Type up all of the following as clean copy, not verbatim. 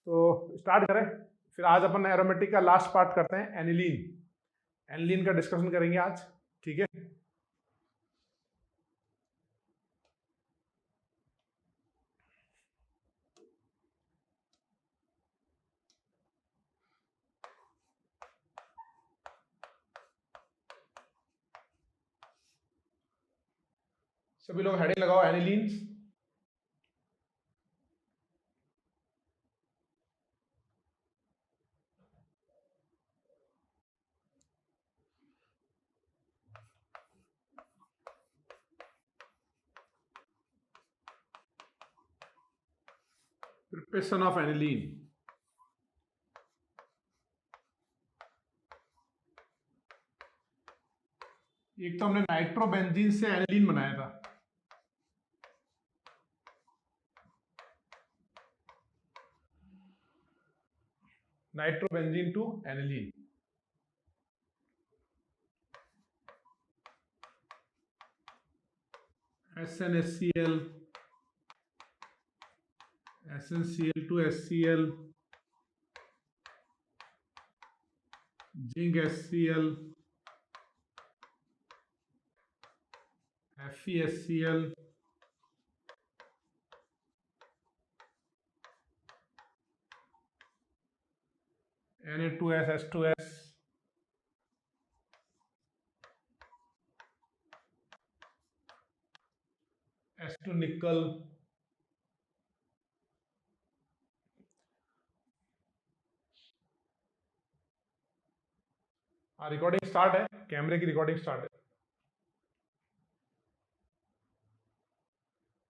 तो स्टार्ट करें। फिर आज अपन एरोमेटिक का लास्ट पार्ट करते हैं, एनिलीन। एनिलीन का डिस्कशन करेंगे आज, ठीक है। सभी लोग हेडिंग लगाओ, एनिलीन। Preparation of aniline. एक तो हमने नाइट्रोबेंजीन से एनिलीन बनाया था, nitrobenzene to aniline. SnHCl, SnCl to HCl, zinc HCl, FeHCl, Na2S H2S, S2 निकल। हाँ, रिकॉर्डिंग स्टार्ट है, कैमरे की रिकॉर्डिंग स्टार्ट है।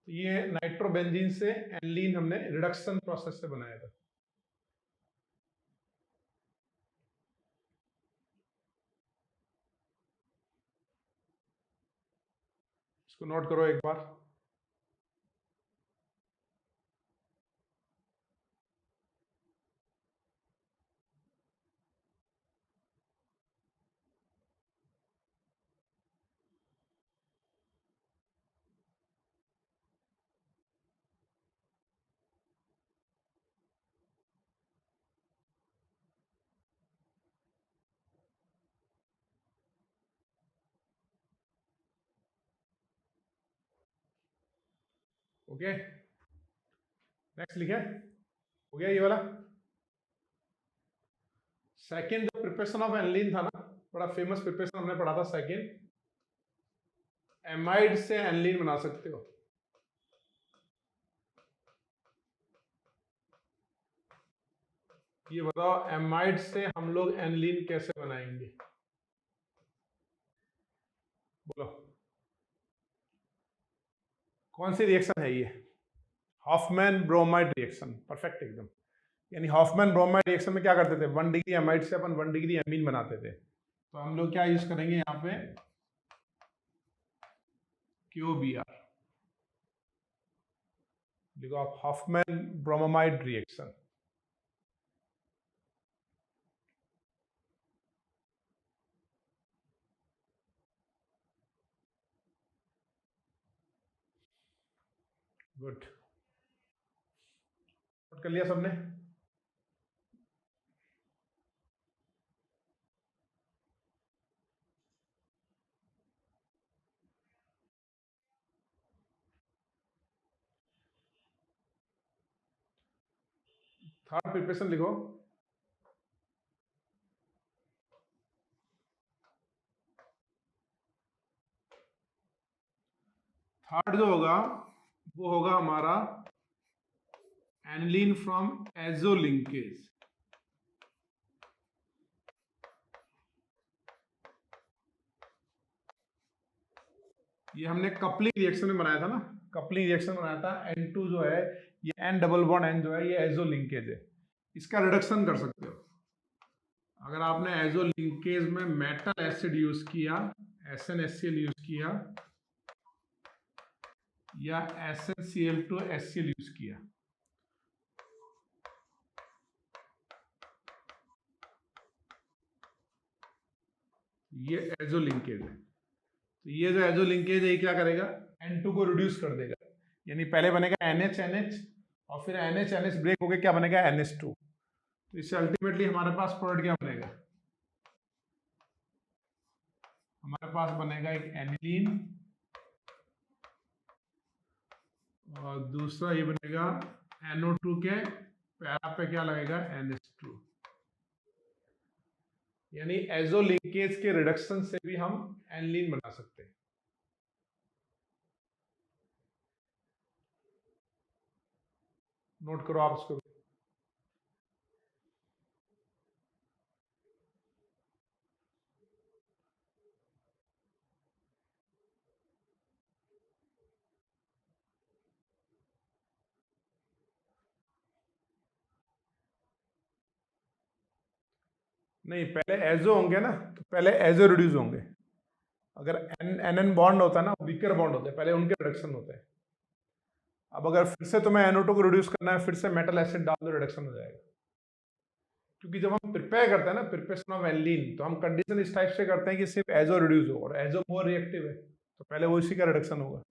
तो ये नाइट्रोबेंजीन से एनिलीन हमने रिडक्शन प्रोसेस से बनाया था। इसको नोट करो एक बार। ओके, नेक्स्ट लिखे, हो गया ये वाला। सेकेंड जो प्रिपरेशन ऑफ एनिलीन था ना, बड़ा फेमस प्रिपरेशन हमने पढ़ा था सेकेंड। एमाइड से एनिलीन बना सकते हो। ये बताओ, एमाइड से हम लोग एनिलीन कैसे बनाएंगे? बोलो, कौन सी रिएक्शन है ये? हॉफमैन ब्रोमाइड रिएक्शन, परफेक्ट एकदम। यानी हॉफमैन ब्रोमाइड रिएक्शन में क्या करते थे, 1 डिग्री एमाइड से अपन 1 डिग्री एमीन बनाते थे। तो हम लोग क्या यूज करेंगे यहाँ पे, QBr। देखो आप, Hoffmann bromide reaction. Good, note कर लिया सबने? थर्ड प्रिपरेशन लिखो। थर्ड जो होगा वो होगा हमारा एनिलीन फ्रॉम एजो लिंकेज। ये हमने कपलिंग रिएक्शन में बनाया था ना, कपलिंग रिएक्शन बनाया था। N2 जो है, ये N डबल बॉन्ड N जो है, ये एजो लिंकेज है। इसका रिडक्शन कर सकते हो। अगर आपने एजो लिंकेज में मेटल एसिड यूज किया, SnHCl यूज किया, या SnCl to HCl यूज किया, ये एजो लिंकेज है। तो ये जो एजो लिंकेज है, ये क्या करेगा, N2 को रिड्यूस कर देगा। यानी पहले बनेगा NH NH, और फिर NH NH ब्रेक होके क्या बनेगा, NH2। तो इससे अल्टीमेटली हमारे पास प्रोडक्ट क्या बनेगा, हमारे पास बनेगा एक एनिलीन और दूसरा ये बनेगा NO2 के पैरा पे क्या लगेगा, NH2। यानी एजो लिंकेज के रिडक्शन से भी हम एनिलीन बना सकते हैं। नोट करो आप इसको। नहीं, पहले एजो होंगे ना, तो पहले एजो रिड्यूस होंगे। अगर एन बॉन्ड होता है ना, वीकर बॉन्ड होते हैं, पहले उनके रिडक्शन होते हैं। अब अगर फिर से तुम्हें NO2 को रिड्यूस करना है, फिर से मेटल एसिड डाल दो, रिडक्शन हो जाएगा। क्योंकि जब हम प्रिपेयर करते हैं ना, प्रिपरेशन ऑफ एनिलीन, तो हम कंडीशन इस टाइप से करते हैं कि सिर्फ एजो रिड्यूस हो, और एजो मोर रिएक्टिव है, तो पहले वो इसी का रिडक्शन होगा।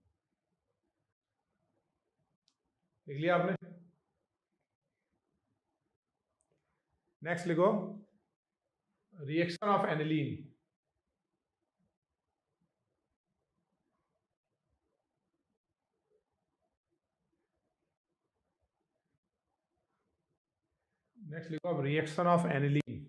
लिख लिया आपने? नेक्स्ट लिखो, रिएक्शन ऑफ एनिलीन। नेक्स्ट लिखो अब, रिएक्शन ऑफ एनिलीन।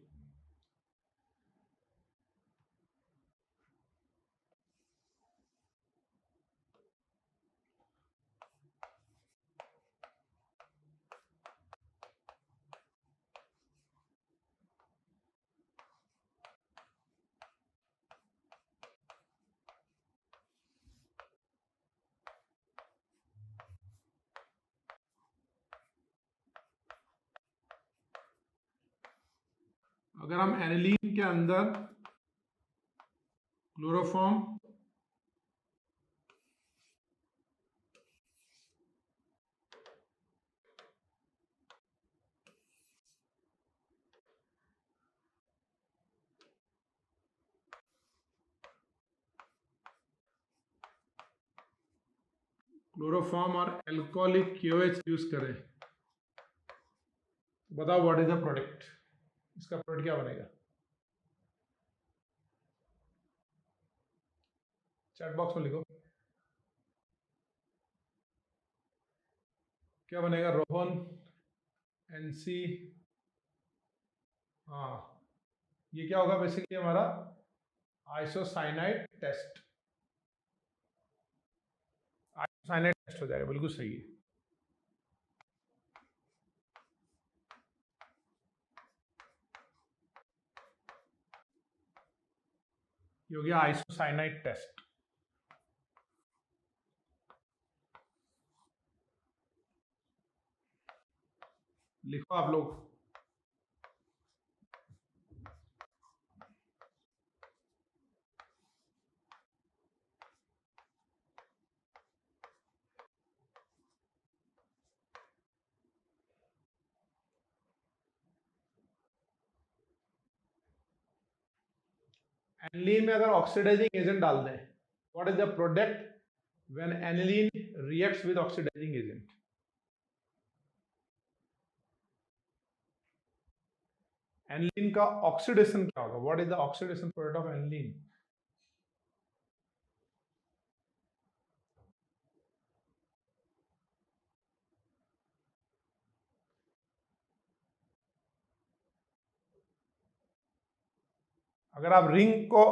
अगर हम एनिलीन के अंदर क्लोरोफॉर्म और एल्कोहलिक KOH यूज करें, बताओ व्हाट इज द प्रोडक्ट, इसका प्रोडक्ट क्या बनेगा? चैट बॉक्स में लिखो क्या बनेगा। रोहन, NC, हाँ, ये क्या होगा बेसिकली हमारा आइसोसाइनाइड टेस्ट। आइसोसाइनाइड टेस्ट हो जाएगा, बिल्कुल सही है। ये हो गया आइसोसाइनाइड टेस्ट। लिखो आप लोग। एनिलीन में अगर ऑक्सीडाइजिंग एजेंट डाल दें, what is the product when aniline reacts with oxidising agent? Aniline का ऑक्सीडेशन क्या होगा? What is the oxidation product of aniline? अगर आप रिंग को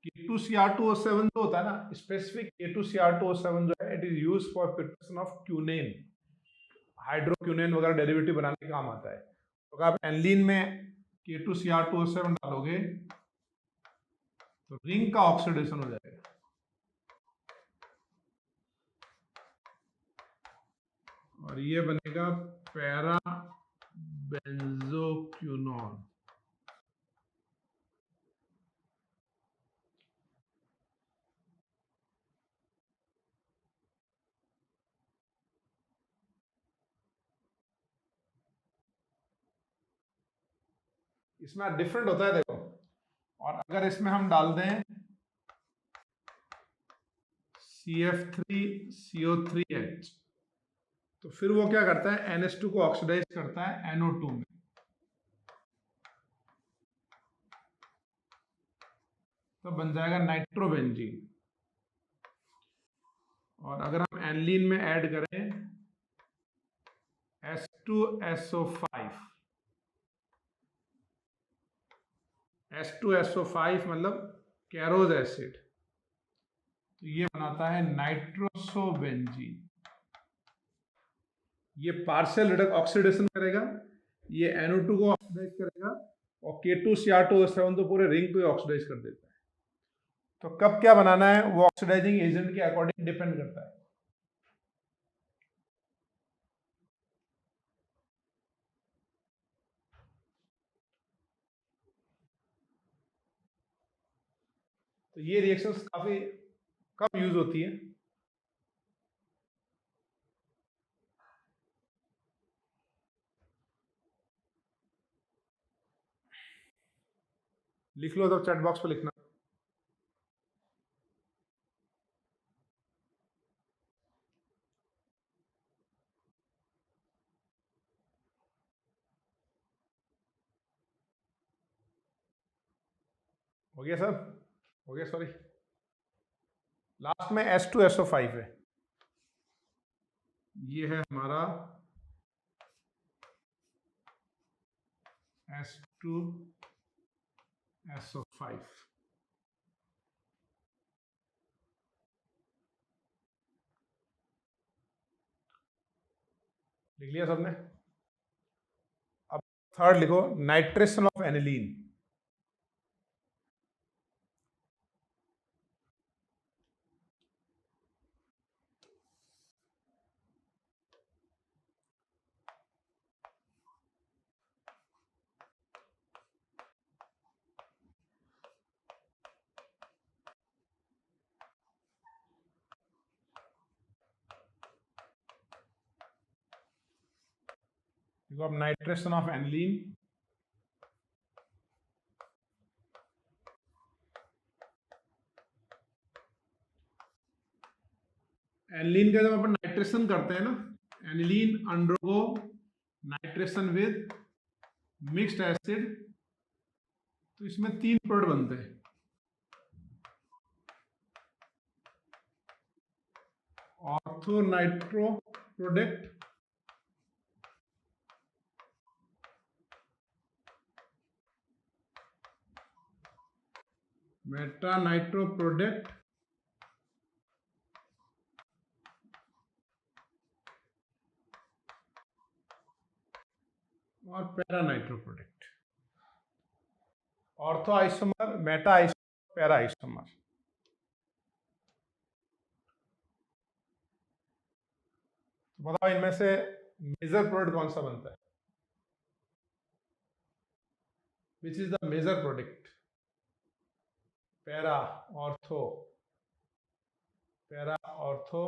K2Cr2O7 जो होता है ना, स्पेसिफिक K2Cr2O7 जो है, it is use for preparation of quinone, hydroquinone वगैरह डेरिवेटिव बनाने के काम आता है। तो अगर आप एनिलीन में K2Cr2O7 डालोगे तो रिंग का ऑक्सीडेशन हो जाएगा, और ये बनेगा पैरा बेंजोक्यूनोन। इसमें डिफरेंट होता है देखो। और अगर इसमें हम डाल दें CF3CO3H। तो फिर वो क्या करता है, NH2 को ऑक्सीडाइज करता है NO2 में, तो बन जाएगा नाइट्रोबेंजीन। और अगर हम एनलीन में ऐड करें H2SO5, H2SO5 मतलब कैरोज एसिड, तो ये बनाता है नाइट्रोसोबेंजीन। ये पार्शियल ऑक्सीडेशन करेगा, ये NO2 को ऑक्सीडाइज करेगा, और K2Cr2O7 तो पूरे रिंग को ऑक्सीडाइज कर देता है। तो कब क्या बनाना है वो ऑक्सीडाइजिंग एजेंट के अकॉर्डिंग डिपेंड करता है। तो ये रिएक्शंस काफी कम यूज होती है। लिख लो तो चैट बॉक्स पे लिखना। हो गया सर? हो गया, सॉरी। लास्ट में H2SO5 है, ये है हमारा H2SO5। लिख लिया सबने? अब थर्ड लिखो, नाइट्रेशन ऑफ एनिलीन। देखो अब नाइट्रेशन ऑफ एनिलीन, एनिलीन का जब अपन नाइट्रेशन करते हैं ना, aniline undergo nitration with mixed acid, तो इसमें 3 प्रोडक्ट बनते हैं। Ortho nitro product, meta nitro product, और para nitro product. Ortho isomer, meta isomer, para isomer. तो बताओ इनमें से मेजर प्रोडक्ट कौन सा बनता है? Which is the major product? Para, ortho, para, ortho.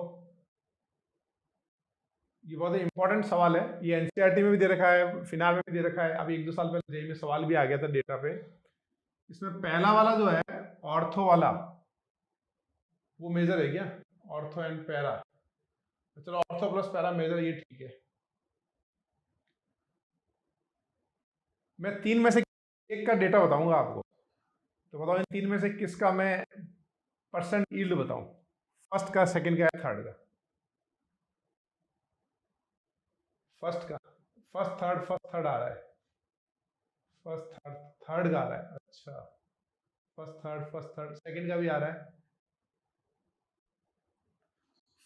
ये बहुत इंपॉर्टेंट सवाल है, ये एनसीईआरटी में भी दे रखा है, फिनाल में भी दे रखा है, अभी 1-2 साल पहले जेईई में सवाल भी आ गया था डेटा पे। इसमें पहला वाला जो है ऑर्थो वाला, वो मेजर है क्या? ऑर्थो एंड पैरा, चलो ऑर्थो प्लस पैरा मेजर, ये ठीक है। मैं 3 में से एक का डेटा बताऊंगा आपको, तो बताओ इन 3 में से किसका मैं परसेंट यील्ड बताऊं? फर्स्ट का, सेकंड का, या थर्ड का? फर्स्ट का, फर्स्ट थर्ड आ रहा है, फर्स्ट थर्ड, थर्ड का आ रहा है। अच्छा, फर्स्ट थर्ड, सेकंड का भी आ रहा है।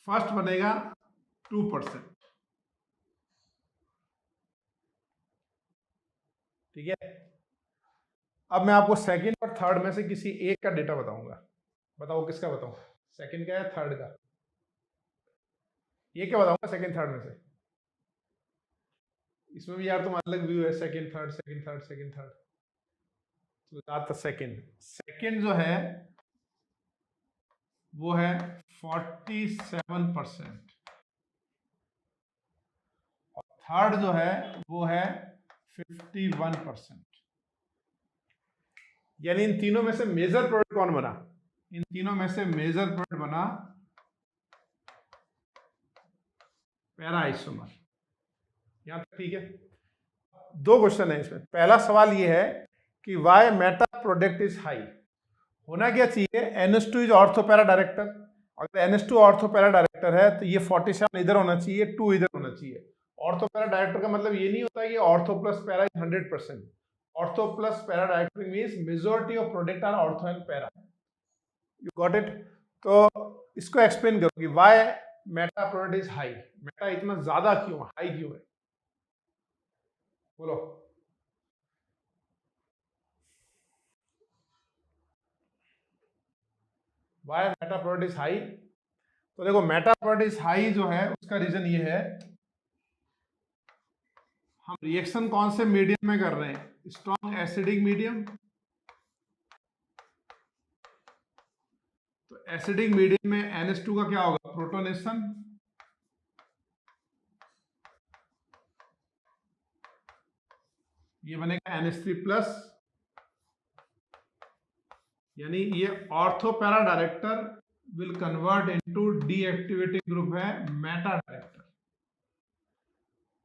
फर्स्ट बनेगा 2%, ठीक है। अब मैं आपको सेकंड और थर्ड में से किसी एक का डेटा बताऊंगा, बताओ किसका बताऊं, सेकंड का या थर्ड का? ये क्या बताऊंगा सेकंड थर्ड में से? इसमें भी यार तुम अलग व्यू है, second third, second third, second third. तो सेकंड, सेकंड जो है वो है 47%, और थर्ड जो है वो है 51%। यानी इन तीनों में से मेजर प्रोडक्ट कौन बना? इन तीनों में से मेजर प्रोडक्ट बना पैरा आइसोमर। यहाँ तक ठीक है। दो क्वेश्चन है इसमें। पहला सवाल ये है कि why meta product is high. होना क्या चाहिए, NH2 is ortho para director. अगर NH2 ऑर्थो पैरा डायरेक्टर है तो ये 47 इधर होना चाहिए, 2 इधर होना चाहिए। ऑर्थो पैरा डायरेक्टर का मतलब ये नहीं होता कि ortho plus para is 100%। Ortho plus para director means majority of product are ortho and para. You got it. तो इसको एक्सप्लेन करो कि why meta product is high. Meta इतना ज्यादा क्यों, हाई क्यों है, बोलो। Why meta product is high. तो देखो मेटा प्रोडक्ट इज हाई जो है उसका रीजन ये है, हम रिएक्शन कौन से मीडियम में कर रहे हैं, स्ट्रॉन्ग एसिडिक मीडियम। तो एसिडिक मीडियम में NH2 का क्या होगा, प्रोटोनेशन। ये बनेगा NH3 प्लस, यानी ये ortho para director will convert into deactivating group है मेटा डायरेक्टर।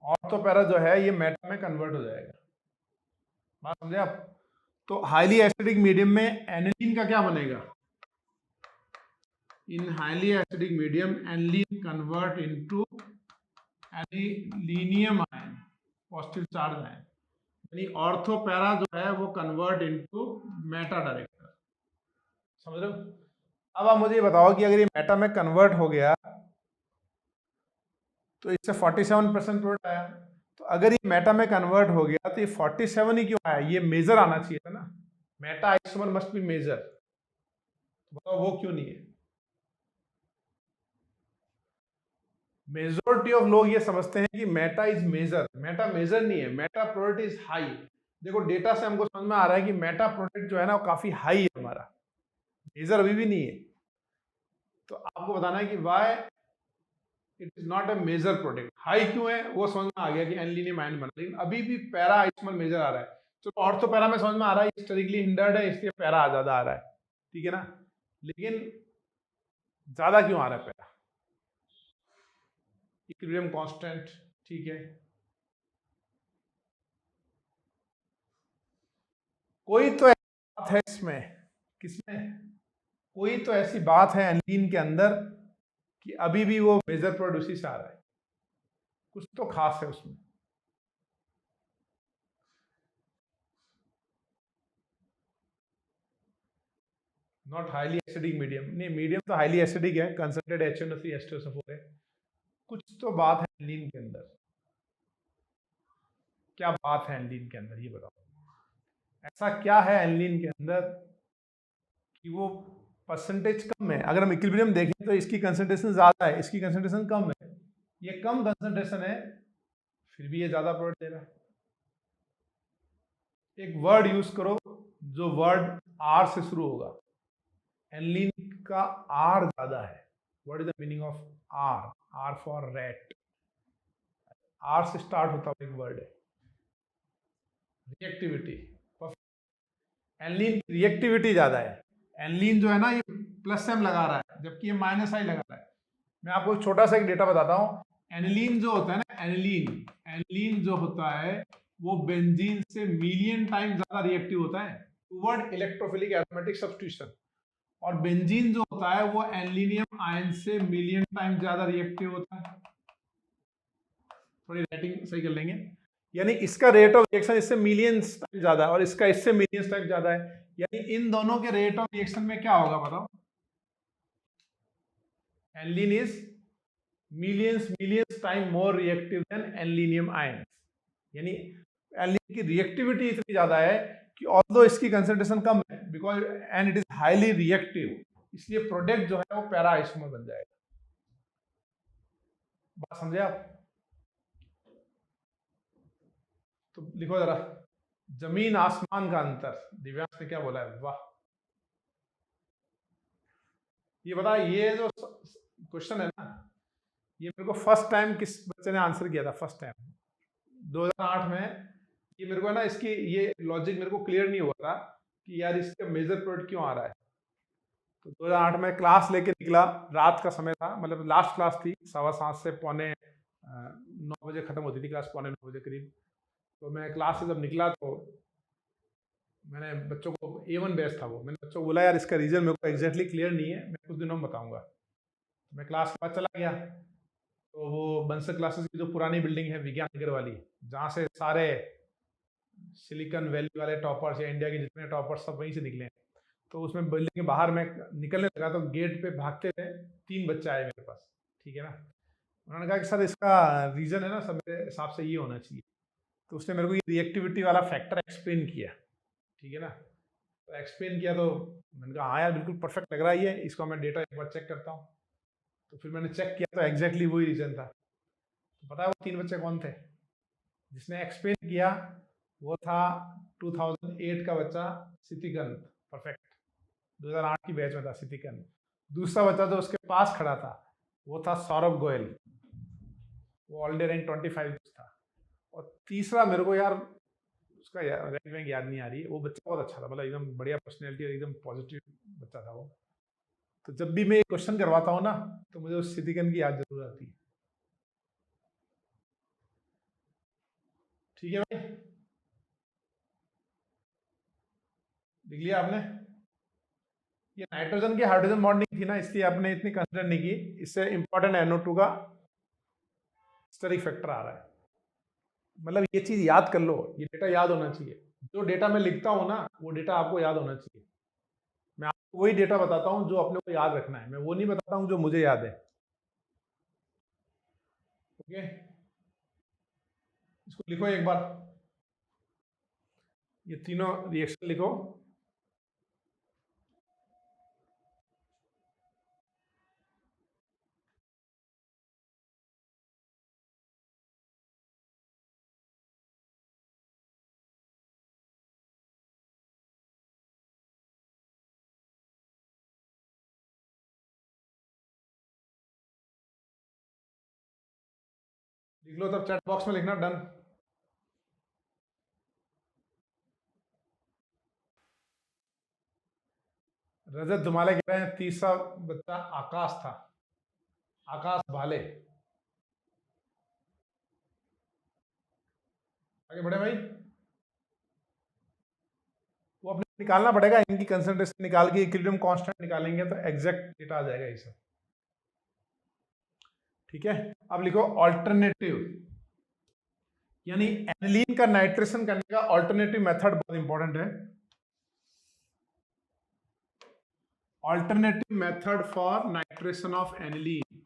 ऑर्थो पैरा जो है ये मेटा में कन्वर्ट हो जाएगा। बात समझे आप। तो हाईली एसिडिक मीडियम में एनिलीन का क्या बनेगा, इन highly acidic medium aniline convert into anilinium ion, positive charge ion, यानी ऑर्थो पैरा जो है वो कन्वर्ट इनटू मेटा डायरेक्टर। समझ रहे हो। अब आप मुझे बताओ कि अगर ये मेटा में कन्वर्ट हो गया तो इससे 47% प्रोडक्ट आया। तो अगर ये मेटा में कन्वर्ट हो गया तो ये 47 ही क्यों आया, ये मेजर आना चाहिए था ना। Meta isomer must be major. बताओ वो क्यों नहीं है। मेजॉरिटी ऑफ लोग ये समझते हैं कि meta is major. Meta major नहीं है, मेटा प्रोडक्ट इज हाई। देखो डेटा से हमको समझ में आ रहा है कि मेटा प्रोडक्ट जो है ना वो काफी हाई है हमारा, मेजर अभी भी नहीं है। तो आपको बताना है कि why it is not a major product. High क्यों है वो समझ में आ गया कि एनिलीनियम आयन बन, लेकिन अभी भी पैरा आइसोमर मेजर आ रहा है। तो ऑर्थो पैरा में समझ में आ रहा है हिस्टोरिकली हिंडर्ड है इसलिए पैरा ज्यादा आ रहा है, ठीक है ना। लेकिन ज्यादा क्यों आ रहा है पैरा, इक्विलिब्रियम कांस्टेंट, ठीक है। कोई तो ऐसी बात है इसमें, किसमें, कोई तो ऐसी बात है एनिलीन के अंदर कि अभी भी वो मेजर प्रोडक्ट उसी से आ रहा है, कुछ तो खास है उसमें। नॉट हाईली एसिडिक मीडियम, नहीं मीडियम तो हाईली एसिडिक है, कंसंट्रेटेड HNO3 H2SO4 है। कुछ तो बात है एनिलीन के अंदर। क्या बात है एनिलीन के अंदर, ये बताओ। ऐसा क्या है एनिलीन के अंदर कि वो परसेंटेज कम है। अगर हम इक्विलिब्रियम देखें तो इसकी कंसंट्रेशन ज्यादा है, इसकी कंसंट्रेशन कम है। ये कम कंसंट्रेशन है फिर भी ये ज्यादा प्रोडक्ट दे रहा है। एक वर्ड यूज करो जो वर्ड R से शुरू होगा। एनिलीन का R ज्यादा है। What is the meaning of R? R for rat. R से स्टार्ट होता हुआ एक वर्ड है, रिएक्टिविटी। एनिलीन की रिएक्टिविटी ज्यादा है। एनिलीन जो है ना ये प्लस M लगा रहा है जबकि ये माइनस I लगा रहा है। मैं आपको छोटा सा एक डेटा बताता हूँ। एनिलीन जो होता है ना, एनिलीन जो होता है वो बेंजीन से मिलियन टाइम ज्यादा रिएक्टिव होता है टुवर्ड इलेक्ट्रोफिलिक एरोमेटिक सब्स्टिट्यूशन। और बेंजीन जो होता है वो एनिलीनियम आयन से मिलियन टाइम ज्यादा रिएक्टिव होता है। थोड़ी राइटिंग सही कर लेंगे। यानी इसका रेट ऑफ रिएक्शन इससे मिलियंस टाइम ज्यादा है और इसका इससे मिलियंस टाइम ज्यादा है। यानी इन दोनों के रेट ऑफ रिएक्शन में क्या होगा बताओ। Aniline is millions time more reactive than anilinium ion. यानी एनिलीन की रिएक्टिविटी इतनी ज्यादा है कि ऑल्दो इसकी कंसंट्रेशन कम है because and it is highly reactive, इसलिए प्रोडक्ट जो है वो पैरा आइसोमर बन जाएगा। बात समझे आप। तो लिखो जरा, जमीन आसमान का अंतर। दिव्यांश ने क्या बोला है, वाह। ये बता, ये जो क्वेश्चन है ना ये मेरे को फर्स्ट टाइम किस बच्चे ने आंसर किया था, फर्स्ट टाइम 2008 में। ये मेरे को ना इसकी ये लॉजिक मेरे को क्लियर नहीं हुआ था कि यार इसका मेजर प्रोडक्ट क्यों आ रहा है। तो 2008 में क्लास लेके निकला, रात का समय था, मतलब लास्ट क्लास थी, 7:15 से 9 बजे ख़त्म होती थी क्लास, 9:45 करीब। तो मैं क्लास से जब निकला तो मैंने बच्चों को, A1 बैच था वो, मैंने बच्चों को बोला यार इसका रीज़न मेरे को एग्जैक्टली क्लियर नहीं है, मैं कुछ दिनों में बताऊँगा। मैं क्लास के बाद चला गया, तो वो बंसल क्लासेस की जो पुरानी बिल्डिंग है विज्ञान नगर वाली, जहाँ से सारे सिलिकॉन वैली वाले टॉपर्स या इंडिया के जितने टॉपर्स सब वहीं से निकले हैं, तो उसमें बिल्डिंग के बाहर मैं निकलने लगा तो गेट पे भागते थे 3 बच्चे आए मेरे पास, ठीक है ना। उन्होंने कहा कि सर इसका रीज़न है ना सब मेरे हिसाब से ये होना चाहिए। तो उसने मेरे को ये रिएक्टिविटी वाला फैक्टर एक्सप्लेन किया, ठीक है ना। तो एक्सप्लेन किया तो मैंने कहा हाँ यार बिल्कुल परफेक्ट लग रहा है ये, इसको मैं डेटा एक बार चेक करता हूँ। तो फिर मैंने चेक किया तो एग्जैक्टली वही रीज़न था। तो पता है वो 3 बच्चे कौन थे? जिसने एक्सप्लेन किया वो था 2008 का बच्चा सितिकंत, परफेक्ट, 2008 की बैच में था सितिकंत। दूसरा बच्चा जो उसके पास खड़ा था वो था सौरभ गोयल, वो ऑल डे रैंक 25 था। और तीसरा मेरे को यार उसका रैंक वैंक याद नहीं आ रही है, वो बच्चा बहुत अच्छा था, मतलब एकदम बढ़िया पर्सनैलिटी और एकदम पॉजिटिव बच्चा था वो। तो जब भी मैं ये क्वेश्चन करवाता हूँ ना तो मुझे उस सिद्धिकन की याद जरूर आती है। ठीक है भाई, लिख लिया आपने? ये नाइट्रोजन की हाइड्रोजन बॉन्डिंग थी ना, इसलिए आपने इतनी कंसिडर नहीं की। इससे इंपॉर्टेंट NO2 का स्टेरिक फैक्टर आ रहा है। मतलब ये चीज याद कर लो, ये डेटा याद होना चाहिए। जो डेटा मैं लिखता हूँ ना वो डेटा आपको याद होना चाहिए। मैं आपको वही डेटा बताता हूँ जो अपने को याद रखना है, मैं वो नहीं बताता हूँ जो मुझे याद है। ओके, इसको लिखो एक बार, ये तीनों रिएक्शन लिखो। लिख लो तब चैट बॉक्स में लिखना डन। रजत धुमाले कह रहे हैं तीसरा बच्चा आकाश था, आकाश भाले। आगे बढ़े भाई, वो अपने निकालना पड़ेगा, इनकी कंसंट्रेशन निकाल के इक्विलिब्रियम कांस्टेंट निकालेंगे तो एग्जैक्ट डेटा आ जाएगा इसे। ठीक है, अब लिखो ऑल्टरनेटिव, यानी एनिलीन का नाइट्रेशन करने का ऑल्टरनेटिव मेथड बहुत इंपॉर्टेंट है। Alternative method for nitration of aniline.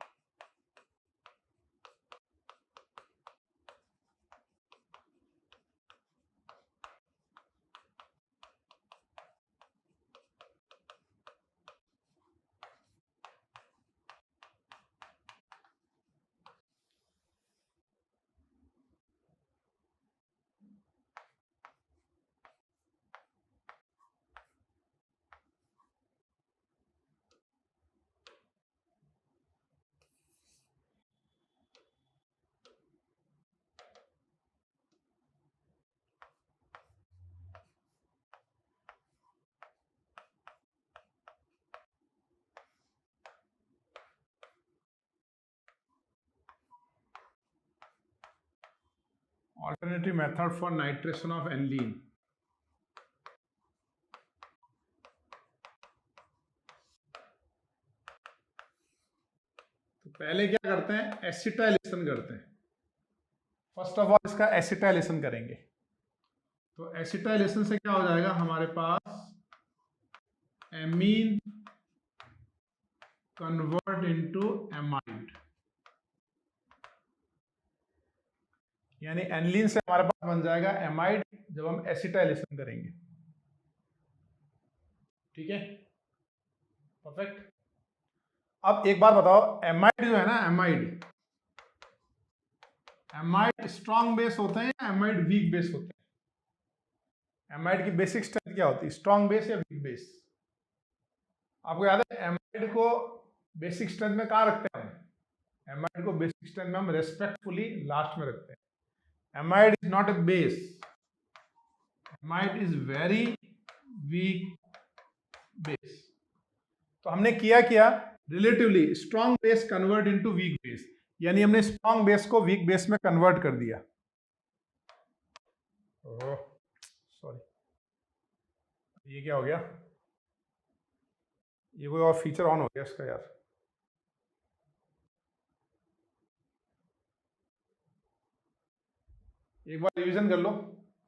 Alternative method for nitration of aniline. तो पहले क्या करते हैं, एसिटाइलेशन करते हैं। फर्स्ट ऑफ ऑल इसका एसिटाइलेशन करेंगे, तो एसिटाइलेशन से क्या हो जाएगा हमारे पास, एमीन कन्वर्ट इनटू एमाइड, यानी एनिलीन से हमारे पास बन जाएगा एमाइड जब हम एसिटाइलेशन करेंगे। ठीक है, परफेक्ट। अब एक बार बताओ, एमाइड जो है ना, एमाइड स्ट्रॉन्ग बेस होते हैं या एमाइड वीक बेस होते हैं? एमाइड की बेसिक स्ट्रेंथ क्या होती है, स्ट्रॉन्ग बेस या वीक बेस? आपको याद है एमाइड को बेसिक स्ट्रेंथ में कहाँ रखते हैं? एमाइड को बेसिक स्ट्रेंथ में हम रेस्पेक्टफुली लास्ट में रखते हैं। Amide is not a base, amide is very weak base. तो हमने किया relatively strong base convert into weak base, यानी हमने स्ट्रॉन्ग बेस को वीक बेस में कन्वर्ट कर दिया। ओह सॉरी, ये क्या हो गया? ये कोई और फीचर ऑन हो गया इसका यार। एक बार रिवीजन कर लो,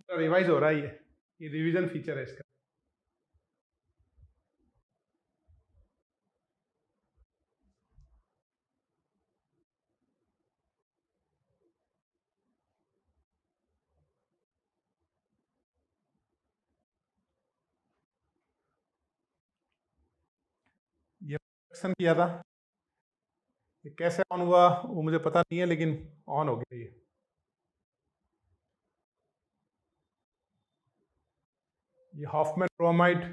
रिवाइज हो रहा है ये रिवीजन फीचर है इसका। ये एक्शन किया था, ये कैसे ऑन हुआ वो मुझे पता नहीं है, लेकिन ऑन हो गया ये हॉफमैन ब्रोमाइड।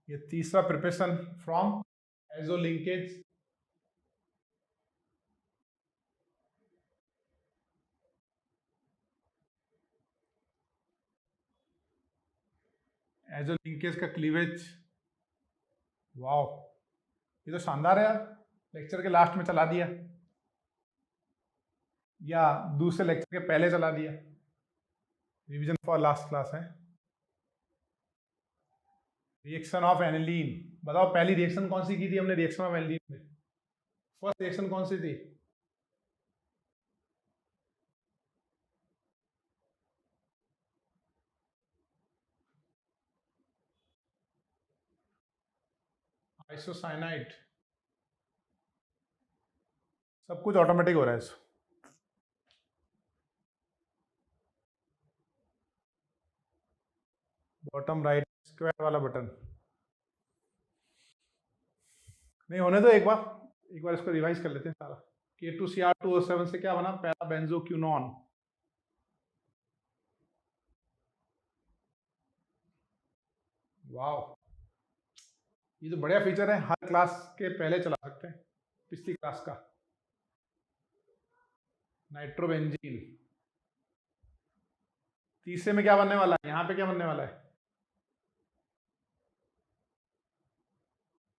ये तीसरा preparation from azo linkage. Azo linkage का क्लीवेज, वाओ ये तो शानदार है यार। लेक्चर के लास्ट में चला दिया या दूसरे लेक्चर के पहले चला दिया। रिवीजन फॉर लास्ट क्लास है। रिएक्शन ऑफ एनिलीन, बताओ पहली रिएक्शन कौन सी की थी हमने रिएक्शन ऑफ एनिलीन में? फर्स्ट रिएक्शन कौन सी थी? आइसोसाइनाइड। सब कुछ ऑटोमेटिक हो रहा है इसमें। बॉटम राइट स्क्वायर वाला बटन नहीं होने दो, एक बार इसको रिवाइज कर लेते हैं सारा। K2Cr2O7 से क्या बना? पैरा बेंजोक्यूनॉन। वाओ, ये तो बढ़िया फीचर है, हर क्लास के पहले चला सकते हैं पिछली क्लास का। नाइट्रोबेंजीन। तीसरे में क्या बनने वाला है? यहाँ पे क्या बनने वाला है?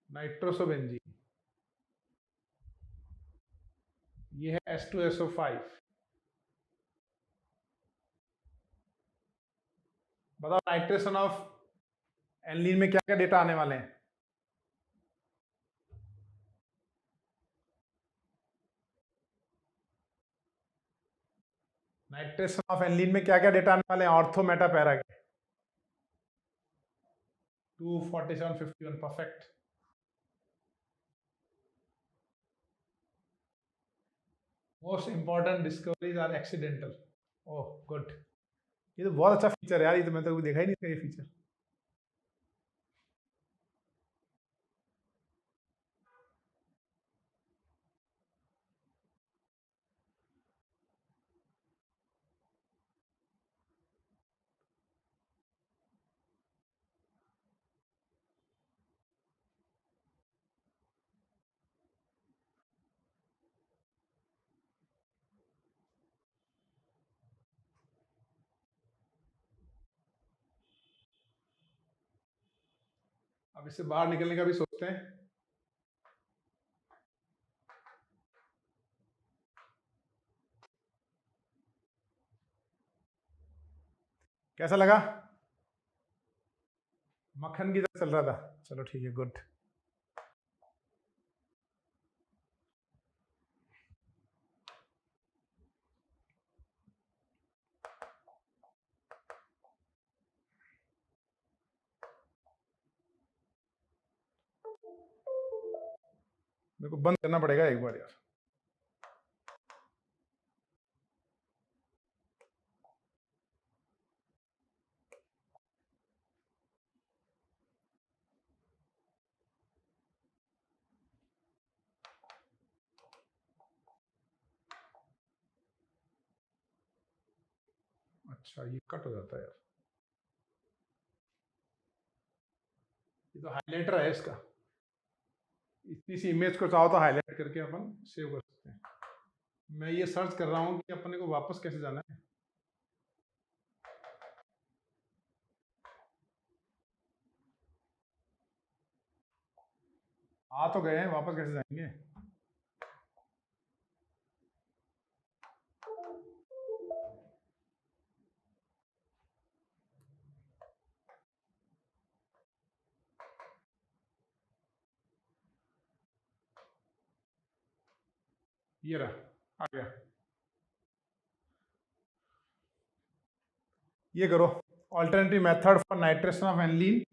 नाइट्रोसोबेंजीन। ये है H2SO5। बताओ नाइट्रेशन ऑफ एनिलीन में क्या क्या डेटा आने वाले हैं? नाइट्रेशन ऑफ एनिलीन में क्या क्या डेटा आने वाले हैं ऑर्थो मेटा पैरा के? 24751 perfect. Most important discoveries are accidental. Oh good, ये तो बहुत अच्छा फीचर है यार, ये तो मैं तो कभी देखा ही नहीं था ये फीचर। अब इससे बाहर निकलने का भी सोचते हैं। कैसा लगा? मक्खन की तरह चल रहा था। चलो ठीक है, गुड। मेरे को बंद करना पड़ेगा एक बार यार। अच्छा ये कट हो जाता है यार, ये तो हाइलाइटर है इसका। इतनी सी इमेज को चाहो तो हाईलाइट करके अपन सेव कर सकते हैं। मैं ये सर्च कर रहा हूँ कि अपने को वापस कैसे जाना है। आ तो गए हैं, वापस कैसे जाएंगे? ये रहा, आ गया। ये करो, alternative method for nitration of aniline.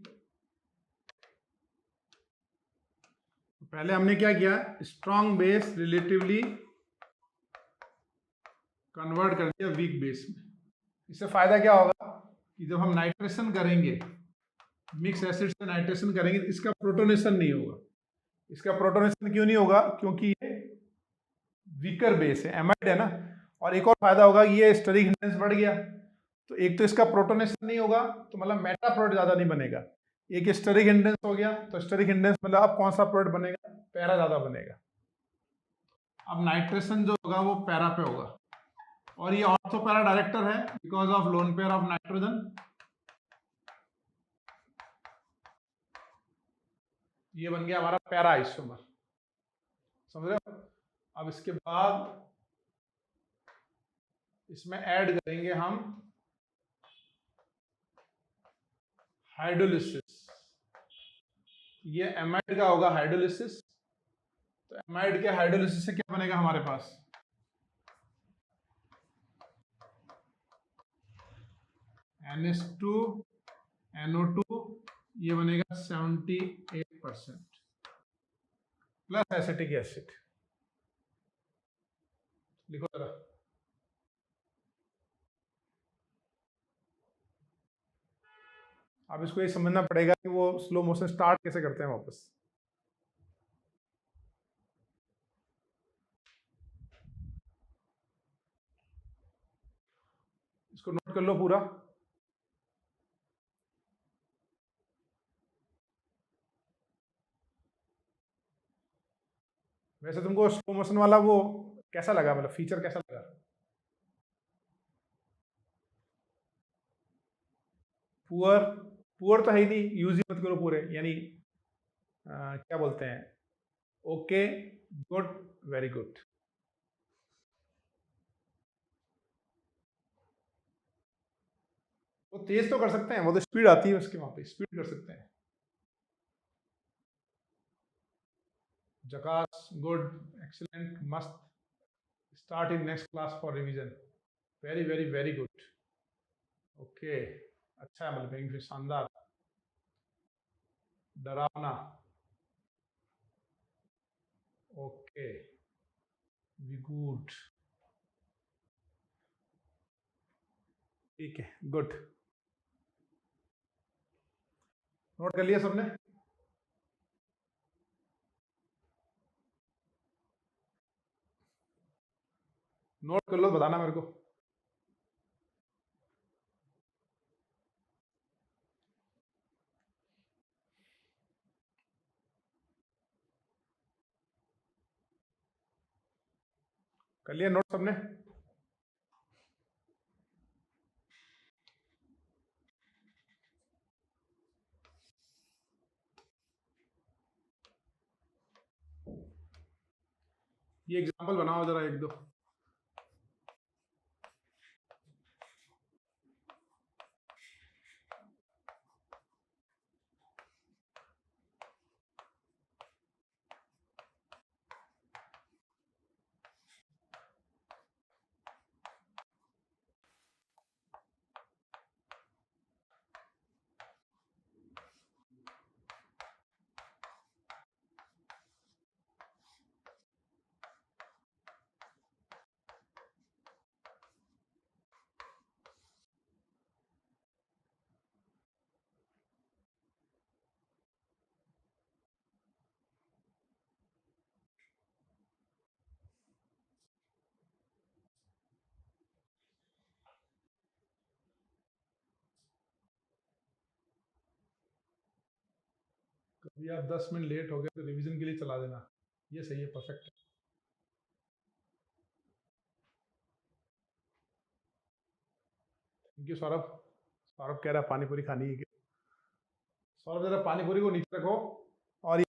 पहले हमने क्या किया, स्ट्रॉन्ग बेस रिलेटिवली कन्वर्ट कर दिया वीक बेस में। इससे फायदा क्या होगा कि जब हम नाइट्रेशन करेंगे, मिक्स एसिड से नाइट्रेशन करेंगे, इसका प्रोटोनेशन नहीं होगा। इसका प्रोटोनेशन क्यों नहीं होगा? क्योंकि ये वीकर बेस है, एमाइड है ना। और एक और फायदा होगा, ये स्टेरिक हिंड्रेंस बढ़ गया, तो एक तो इसका प्रोटोनेशन नहीं होगा, तो मतलब मेटा प्रोडक्ट ज्यादा नहीं बनेगा। एक स्टेरिक हिंड्रेंस हो गया, तो स्टेरिक हिंड्रेंस मतलब अब कौन सा प्रोडक्ट बनेगा? पैरा ज्यादा बनेगा। अब नाइट्रेशन जो होगा वो पैरा पे होगा, और ये ऑर्थो पैरा डायरेक्टर है because of lone pair of nitrogen. ये बन गया हमारा पैरा आइसोमर, समझ रहे हो? अब इसके बाद इसमें ऐड करेंगे हम हाइड्रोलिसिस। ये एमाइड का होगा हाइड्रोलिसिस। तो एमाइड के हाइड्रोलिसिस से क्या बनेगा हमारे पास? NH2 NO2, ये बनेगा 78% प्लस एसिटिक एसिड। लिखो जरा। अब इसको ये समझना पड़ेगा कि वो स्लो मोशन स्टार्ट कैसे करते हैं वापस। इसको नोट कर लो पूरा। वैसे तुमको स्लो मोशन वाला वो कैसा लगा, मतलब फीचर कैसा लगा? पुअर? पुअर तो है ही नहीं, यूज ही मत करो पूरे, यानी क्या बोलते हैं, ओके, गुड, वेरी गुड। वो तेज तो कर सकते हैं, वो तो स्पीड आती है उसके, वहां पे स्पीड कर सकते हैं। जकास, गुड, एक्सीलेंट, मस्त, start in next class for revision, very very very good, okay, अच्छा है, मतलब फिर शानदार, डरावना, ओके, वी गुड, ठीक है, गुड। नोट कर लिया सबने? नोट कर लो, बताना मेरे को। कर लिया नोट सबने? ये एग्जांपल बनाओ जरा एक दो। कभी आप 10 मिनट लेट हो गए तो रिवीजन के लिए चला देना, ये सही है, परफेक्ट है। Thank you Saurabh. सौरभ कह रहा है पानी पूरी खानी है क्या? सौरभ जरा पानी पूरी को नीचे रखो। और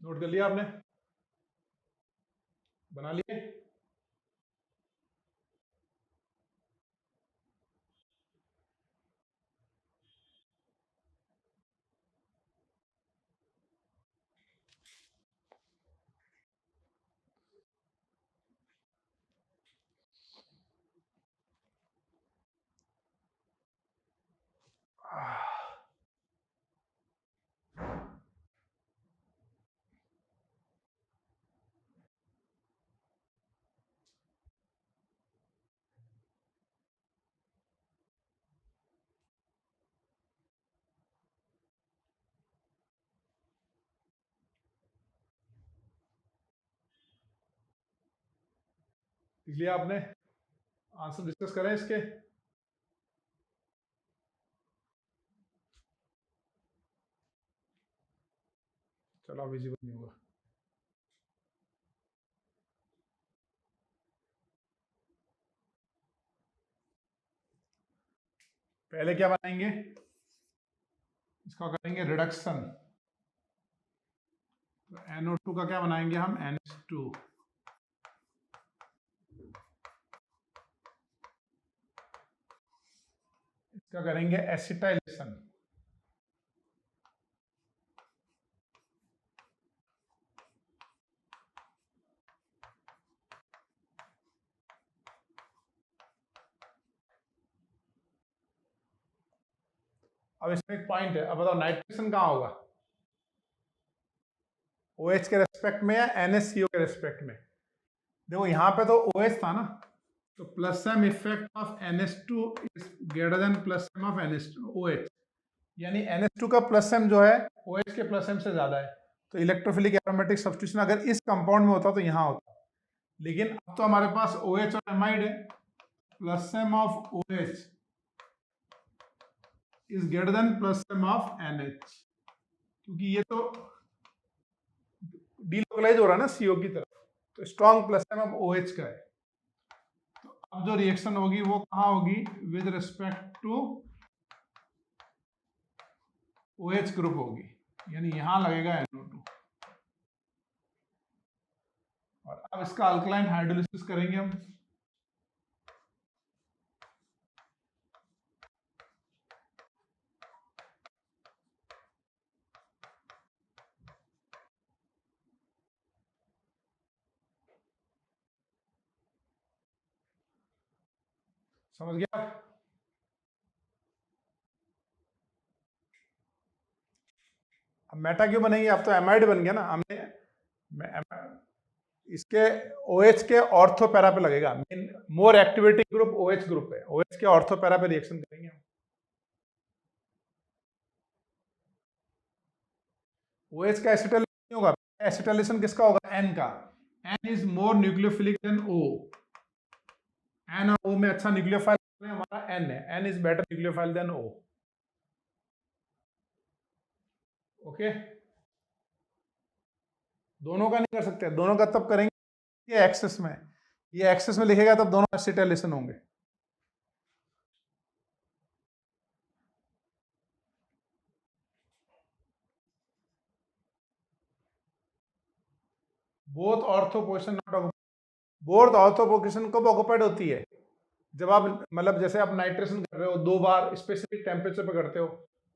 नोट कर लिया आपने, बना लिए? लिख लिया आपने? आंसर डिस्कस करें इसके? चलो विजिबल नहीं होगा। पहले क्या बनाएंगे, इसका करेंगे रिडक्शन। तो NO2 का क्या बनाएंगे हम, NH2। इसका करेंगे एसिटाइलेशन। अब इसमें एक पॉइंट है, अब बताओ नाइट्रेशन कहाँ होगा, OH के रेस्पेक्ट में या NaCO के रेस्पेक्ट में? देखो यहाँ पे तो OH था ना, तो plus M effect of NH2 is greater than plus M of OH, यानी NH2 का प्लस एम जो है OH के प्लस एम से ज्यादा है। तो इलेक्ट्रोफिलिक एरोमेटिक सब्स्टिट्यूशन अगर इस कंपाउंड में होता तो यहाँ होता, लेकिन अब तो हमारे पास OH और एमाइड है, plus M of OH is greater than plus M of NH, क्योंकि ये तो डीलोकलाइज हो रहा है ना CO की तरफ, तो strong plus M of OH का है। तो अब जो रिएक्शन होगी वो कहाँ होगी, with respect to OH group होगी, यानी यहां लगेगा NO2। और अब इसका अल्कलाइन हाइड्रोलिसिस करेंगे हम। समझ गया? अब मेटा क्यों बनेगी, अब तो एमाइड बन गया ना हमने, इसके OH के ऑर्थो पैरा पे लगेगा, मेन मोर एक्टिविटी ग्रुप OH ग्रुप है, OH के ऑर्थो पैरा पे रिएक्शन करेंगे हम। OH का एसिटाइलेशन होगा, एसिटाइलेशन किसका होगा, N का। N is more nucleophilic than O, N और O में अच्छा न्यूक्लियोफाइल हमारा N है, N is better nucleophile than O। Okay, दोनों का नहीं कर सकते, दोनों का तब करेंगे ये एक्सेस में, ये एक्सेस में लिखेगा तब दोनों एसिटाइलेशन होंगे। Both ortho position not, both ortho position कब ऑक्युपाइड होती है, जब आप मतलब जैसे आप नाइट्रेशन कर रहे हो 2 बार स्पेसिफिक टेम्परेचर पे करते हो,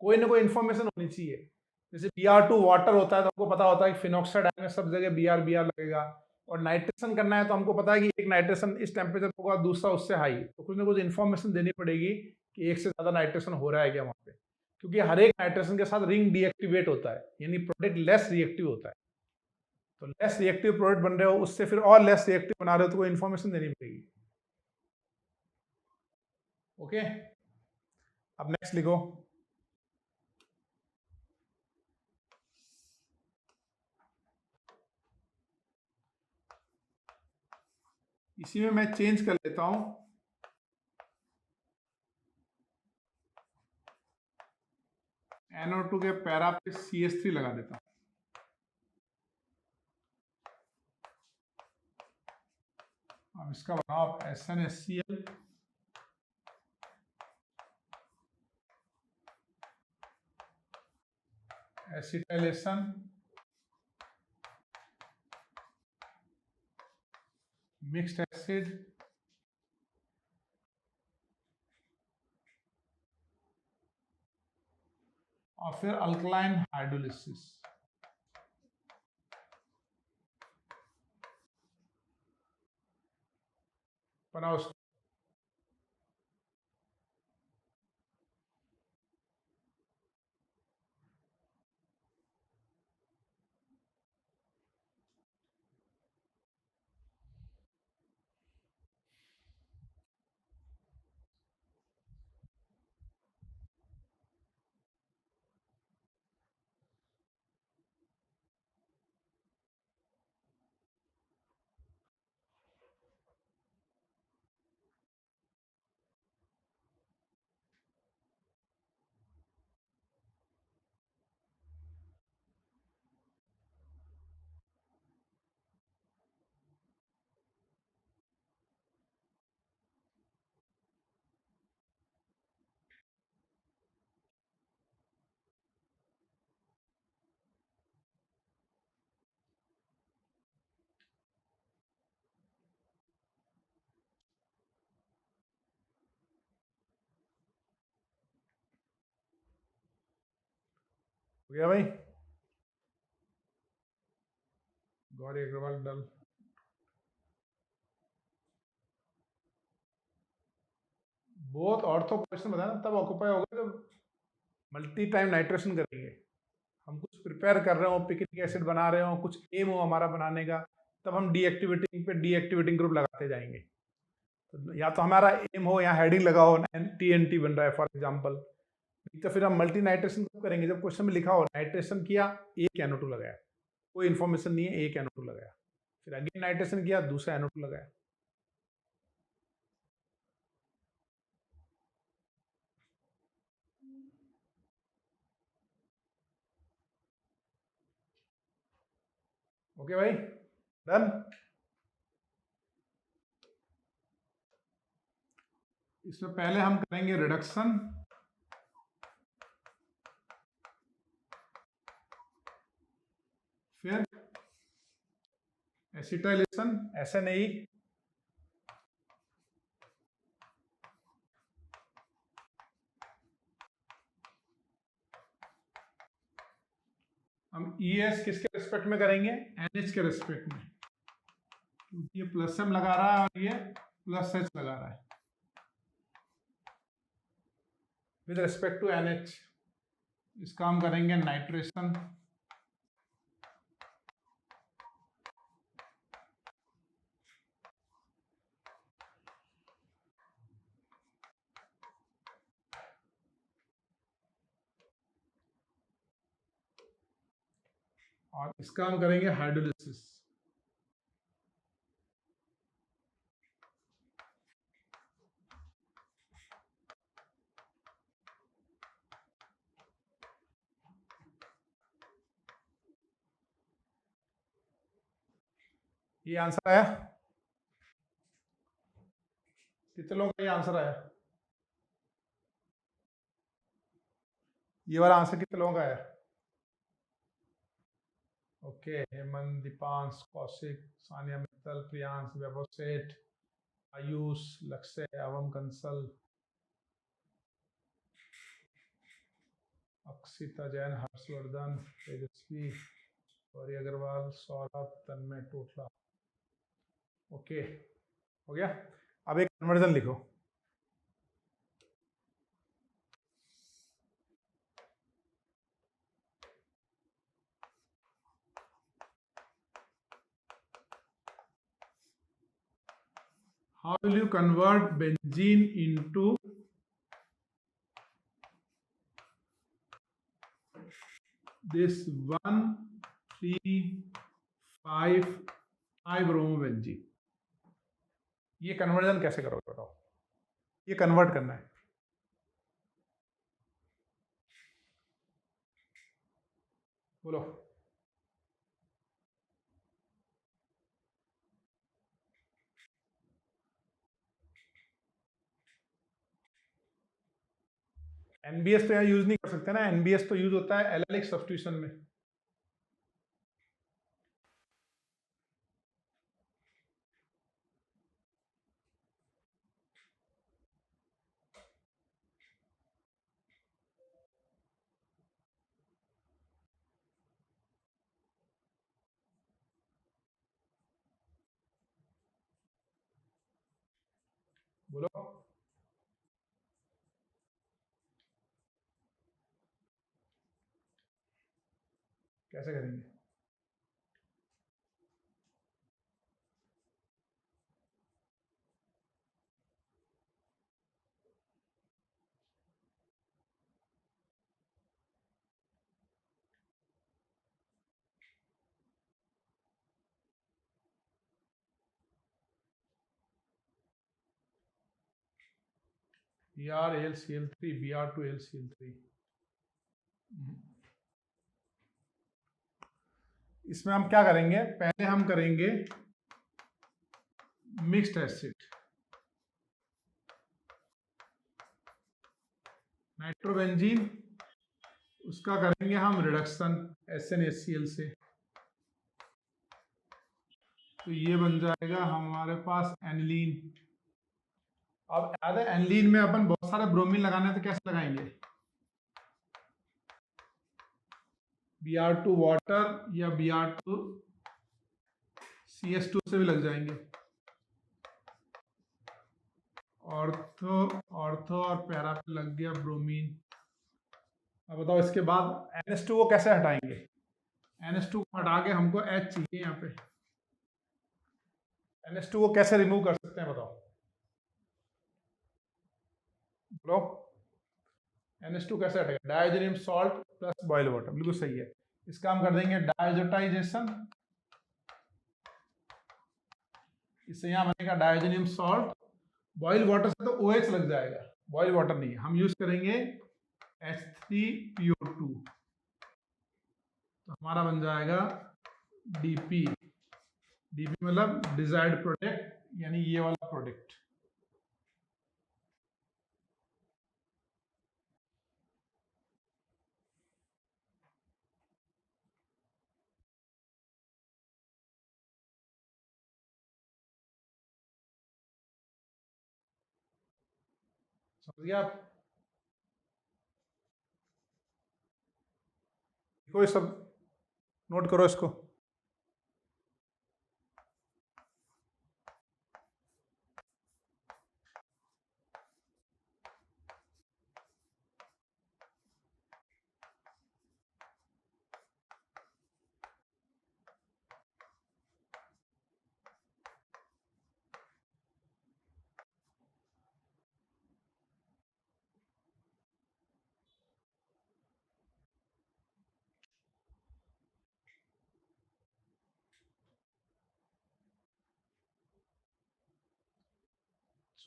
कोई ना कोई इन्फॉर्मेशन होनी चाहिए। जैसे Br2 वाटर होता है तो हमको पता होता है कि फिनॉक्साइड आयन में सब जगह Br लगेगा, और नाइट्रेशन करना है तो हमको पता है कि एक नाइट्रेशन इस टेम्परेचर पर होगा, दूसरा उससे हाई, तो कुछ ना कुछ इन्फॉर्मेशन देनी पड़ेगी कि एक से ज्यादा नाइट्रेशन हो रहा है क्या वहां पे, क्योंकि हर एक नाइट्रेशन के साथ रिंग डीएक्टिवेट होता है, यानी प्रोडक्ट लेस रिएक्टिव होता है। तो लेस रिएक्टिव प्रोडक्ट बन रहे हो, उससे फिर और लेस रिएक्टिव बना रहे हो, तो कोई इन्फॉर्मेशन देनी पड़ेगी। ओके, अब नेक्स्ट लिखो। इसी में मैं चेंज कर लेता हूं, NO2 के पैरा पे CH3 लगा देता हूं। अब इसका बनाओ आप SnHCl, एसिटाइलेशन, मिक्स्ड एसिड और फिर अल्कलाइन हाइड्रोलिसिस। बनाओ। हो गया भाई? गौरी अग्रवाल डल। बहुत ऑर्थो क्वेश्चन बताया ना, तब ऑक्यूपाई होगा जब मल्टी टाइम नाइट्रेशन करेंगे। हम कुछ प्रिपेयर कर रहे हो, पिक्निक एसिड बना रहे हो, कुछ एम हो हमारा बनाने का, तब हम डीएक्टिवेटिंग पे डीएक्टिवेटिंग ग्रुप लगाते जाएंगे। तो या तो हमारा एम हो, यहाँ हेडिंग लगाओ टीएनटी बन रहा है फॉर एग्जांपल, तो फिर हम मल्टी नाइट्रेशन कब करेंगे? जब क्वेश्चन में लिखा हो नाइट्रेशन किया, एक NO2 लगाया, कोई इन्फॉर्मेशन नहीं है, एक NO2 लगाया, फिर अगेन नाइट्रेशन किया, दूसरा NO2 लगाया। ओके भाई, डन। इसमें पहले हम करेंगे रिडक्शन, फिर एसिटाइलेशन SNA, हम ES किसके रिस्पेक्ट में करेंगे? NH के रिस्पेक्ट में, क्योंकि ये प्लस M लगा रहा है और ये प्लस H लगा रहा है विद रिस्पेक्ट टू NH। इसका हम करेंगे नाइट्रेशन, और इसका हम करेंगे हाइड्रोलिसिस। ये आंसर आया? कितने लोगों का ये आंसर आया? ये वाला आंसर कितने लोगों का आया? ओके, हेमंत, दीपांश, कौशिक, सानिया मित्तल, प्रियांश, वैभव सेठ, आयुष, लक्ष्य, अवम कंसल, अक्षिता जैन, हर्षवर्धन, तेजस्वी, गौरी अग्रवाल, सौरभ, तन्मय टोटला। ओके, हो गया। अब एक कन्वर्जन लिखो। How will you convert benzene into this 1,3,5,5-bromobenzene? ये कन्वर्जन कैसे करोगे बताओ? ये कन्वर्ट करना है। बोलो। NBS तो यहाँ यूज नहीं कर सकते ना, NBS तो यूज होता है एलेलिक सब्स्टिट्यूशन में। बोलो कैसे करेंगे? BR AlCl3 Br2 AlCl3, इसमें हम क्या करेंगे? पहले हम करेंगे मिक्स्ड एसिड, नाइट्रोबेंजीन, उसका करेंगे हम रिडक्शन SnHCl से, तो ये बन जाएगा हमारे पास एनिलीन। अब याद है एनिलीन में अपन बहुत सारे ब्रोमीन लगाने तो कैसे लगाएंगे? Br2 वाटर या Br2 CS2 से भी लग जाएंगे। ऑर्थो ऑर्थो और पैरा पे लग गया ब्रोमीन। अब बताओ इसके बाद NH2 को कैसे हटाएंगे? NH2 को हटा के हमको H चाहिए यहाँ पे। NH2 को कैसे रिमूव कर सकते हैं बताओ? बोलो NH2 कैसे हटेगा? Diazonium salt plus boil water, बिल्कुल सही है। इसका हम कर देंगे डाइजोटाइजेशन, इससे यहाँ बनेगा डाइजोनियम सॉल्ट। बॉइल वाटर से तो OH लग जाएगा, बॉइल वाटर नहीं, हम यूज करेंगे H3PO2, तो हमारा बन जाएगा DP। DP मतलब डिजायर्ड प्रोडक्ट, यानी ये वाला प्रोडक्ट। समझ गया आप? देखो ये सब नोट करो इसको।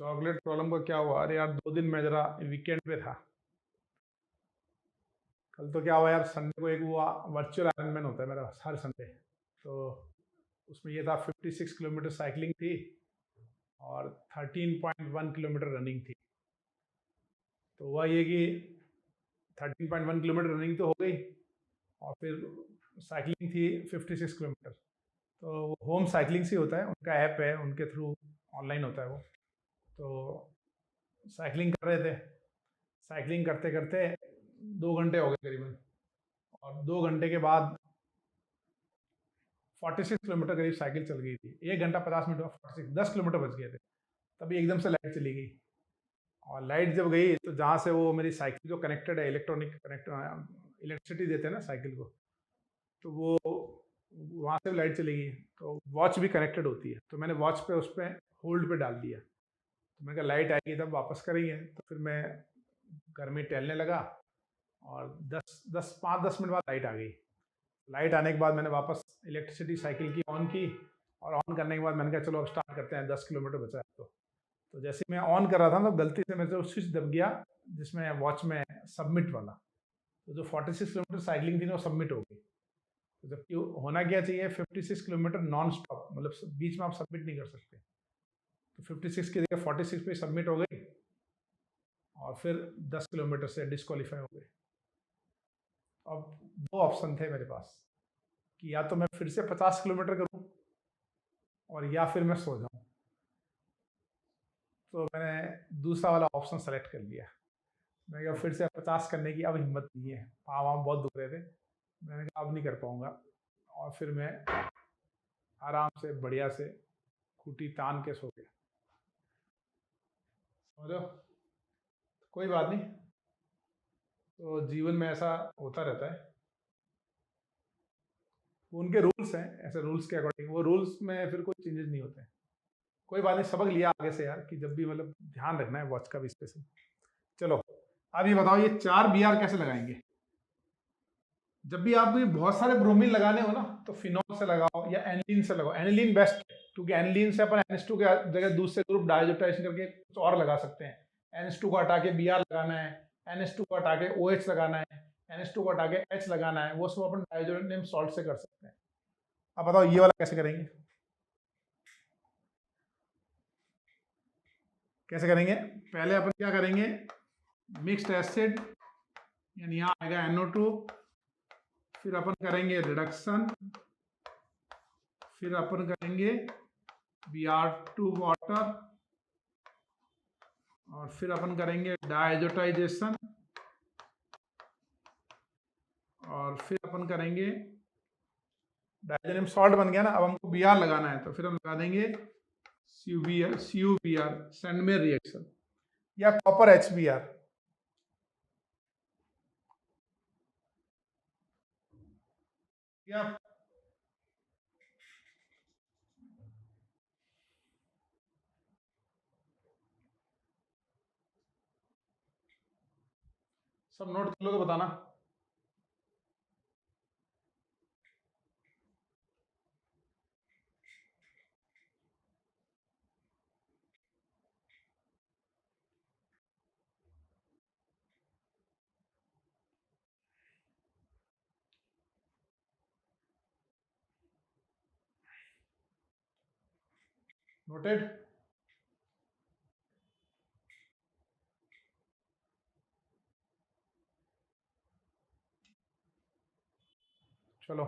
चॉकलेट प्रॉब्लम का क्या हुआ? अरे यार 2 दिन मैं जरा वीकेंड पे था। कल तो क्या हुआ यार, संडे को एक वो वर्चुअल आयरनमैन होता है मेरा हर संडे, तो उसमें ये था 56 किलोमीटर साइकिलिंग थी और 13.1 किलोमीटर रनिंग थी। तो हुआ ये कि 13.1 किलोमीटर रनिंग तो हो गई और फिर साइकिलिंग थी 56 किलोमीटर। तो होम साइकिलिंग से होता है, उनका ऐप है, उनके थ्रू ऑनलाइन होता है वो। तो साइकिलिंग कर रहे थे, साइकिलिंग करते करते 2 घंटे हो गए करीबन, और 2 घंटे के बाद 46 किलोमीटर करीब साइकिल चल गई थी। 1 घंटा 50 मिनट में 46, 10 किलोमीटर बच गए थे। तभी एकदम से लाइट चली गई, और लाइट जब गई तो जहाँ से वो मेरी साइकिल जो कनेक्टेड है, इलेक्ट्रॉनिक कनेक्ट इलेक्ट्रिसिटी देते हैं ना साइकिल को, तो वो वहाँ से भी लाइट चली गई। तो वॉच भी कनेक्टेड होती है, तो मैंने वॉच पे उस पर होल्ड पे डाल दिया। तो मैंने कहा लाइट आएगी तब वापस करेंगे। तो फिर मैं घर में टहलने लगा और 5-10 मिनट बाद लाइट आ गई। लाइट आने के बाद मैंने वापस इलेक्ट्रिसिटी साइकिल की ऑन की, और ऑन करने के बाद मैंने कहा चलो अब स्टार्ट करते हैं, 10 किलोमीटर बचा है। तो जैसे मैं ऑन कर रहा था ना, तो गलती से मेरे से स्विच दब गया जिसमें वॉच में सबमिट वाला, तो जो 46 किलोमीटर साइकिलिंग थी ना वो सबमिट हो गई। तो जबकि होना क्या चाहिए, 56 किलोमीटर नॉन स्टॉप, मतलब बीच में आप सबमिट नहीं कर सकते। तो 56 की जगह 46 पे सबमिट हो गई, और फिर 10 किलोमीटर से डिस्क्वालीफाई हो गए। अब 2 ऑप्शन थे मेरे पास कि या तो मैं फिर से 50 किलोमीटर करूं और या फिर मैं सो जाऊं। तो मैंने दूसरा वाला ऑप्शन सेलेक्ट कर लिया। मैंने कहा फिर से 50 करने की अब हिम्मत नहीं है, पाँव वाम बहुत दुख रहे थे। मैंने कहा अब नहीं कर पाऊंगा, और फिर मैं आराम से बढ़िया से खूटी तान के सो गया। समझ रहे हो? कोई बात नहीं, तो जीवन में ऐसा होता रहता है, उनके रूल्स हैं, ऐसे रूल्स के अकॉर्डिंग, वो रूल्स में फिर कोई चेंजेस नहीं होते हैं। कोई बात नहीं, सबक लिया आगे से यार कि जब भी मतलब ध्यान रखना है वॉच का भी स्पेशल। चलो अब ये बताओ, ये 4 BR कैसे लगाएंगे? जब भी आप बहुत सारे ब्रोमीन लगाने हो ना, तो फिनॉल से लगाओ या एनिलीन से लगाओ। एनिलीन बेस्ट है, क्योंकि एनिलीन से अपन NH2 के जगह दूसरे ग्रुप डायजोटाइजेशन करके कुछ और लगा सकते हैं। NH2 को हटा के BR लगाना है, NH2 को हटा के OH लगाना है, NH2 को हटा के H लगाना है, वो सब अपन डायजोनियम सॉल्ट से कर सकते हैं। अब बताओ ये वाला कैसे करेंगे? कैसे करेंगे? पहले अपन क्या करेंगे, मिक्स्ड एसिड यानी यहाँ आएगा NO2, फिर अपन करेंगे रिडक्शन, फिर अपन करेंगे Br2 वाटर, और फिर अपन करेंगे डायजोटाइजेशन, और फिर अपन करेंगे डायजोनियम सॉल्ट बन गया ना। अब हमको Br लगाना है, तो फिर हम लगा देंगे CuBr सैंडमेयर रिएक्शन या कॉपर HBr। क्या सब नोट कर लो तो बताना। नोटेड? चलो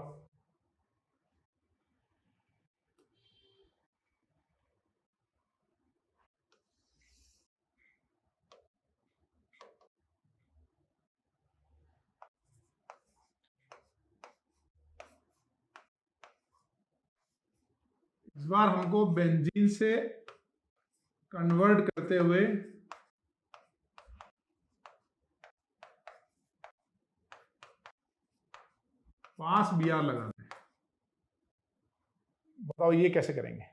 इस बार हमको बेंजीन से कन्वर्ट करते हुए 5 Br लगाना है। बताओ ये कैसे करेंगे?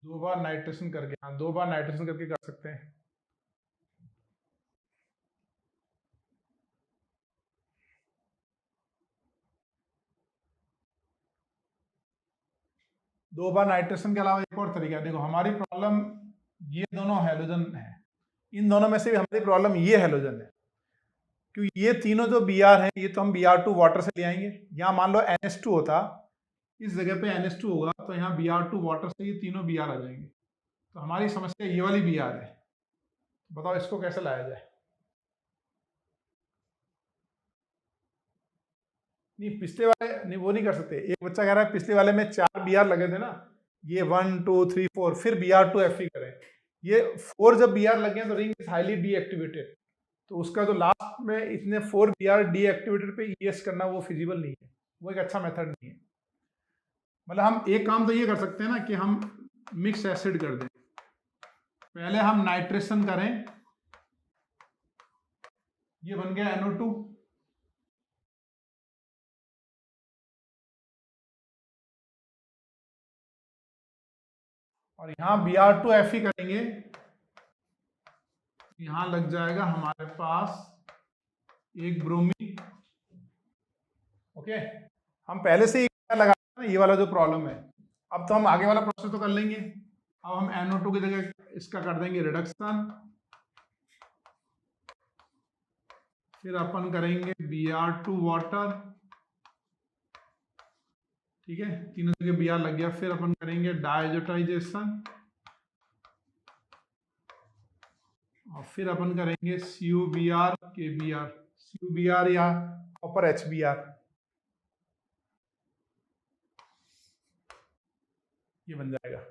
दो बार नाइट्रेशन करके, हाँ 2 बार नाइट्रेशन करके कर सकते हैं। दो बार नाइट्रेशन के अलावा एक और तरीका है। देखो हमारी प्रॉब्लम ये दोनों हैलोजन है, इन दोनों में से भी हमारी प्रॉब्लम ये हैलोजन है, क्योंकि ये तीनों जो Br हैं ये तो हम Br2 वाटर से ले आएंगे। यहाँ मान लो NH2 होता, इस जगह पे NH2 होगा, तो यहाँ Br2 वाटर से ये तीनों Br आ जाएंगे। तो हमारी समस्या ये वाली Br है। बताओ इसको कैसे लाया जाए? नहीं पिछले वाले नहीं, वो नहीं कर सकते। एक बच्चा कह रहा है पिछले वाले में 4 Br लगे थे ना, ये 1 2 3 4, फिर Br2 Fe करें। ये 4 जब Br लगे तो रिंग इज हाईली डीएक्टिवेटेड, तो उसका जो लास्ट में इतने 4 Br डीएक्टिवेटेड पे ES करना वो फिजिबल नहीं है, वो एक अच्छा मेथड नहीं है। मतलब हम एक काम तो ये कर सकते हैं ना कि हम मिक्स एसिड कर दें। पहले हम नाइट्रेशन करें, ये बन गया NO2, और यहाँ Br2 Fe करेंगे, यहाँ लग जाएगा हमारे पास एक ब्रोमीन। ओके, हम पहले से ही लगा ना ये वाला जो प्रॉब्लम है, अब तो हम आगे वाला प्रोसेस तो कर लेंगे। अब हम NO2 की जगह इसका कर देंगे रिडक्शन, फिर अपन करेंगे Br2 वाटर, ठीक है, तीनों जगह Br लग गया। फिर अपन करेंगे डायजोटाइजेशन, और फिर अपन करेंगे CuBr KBr, CuBr या कॉपर HBr। ये बन जाएगा।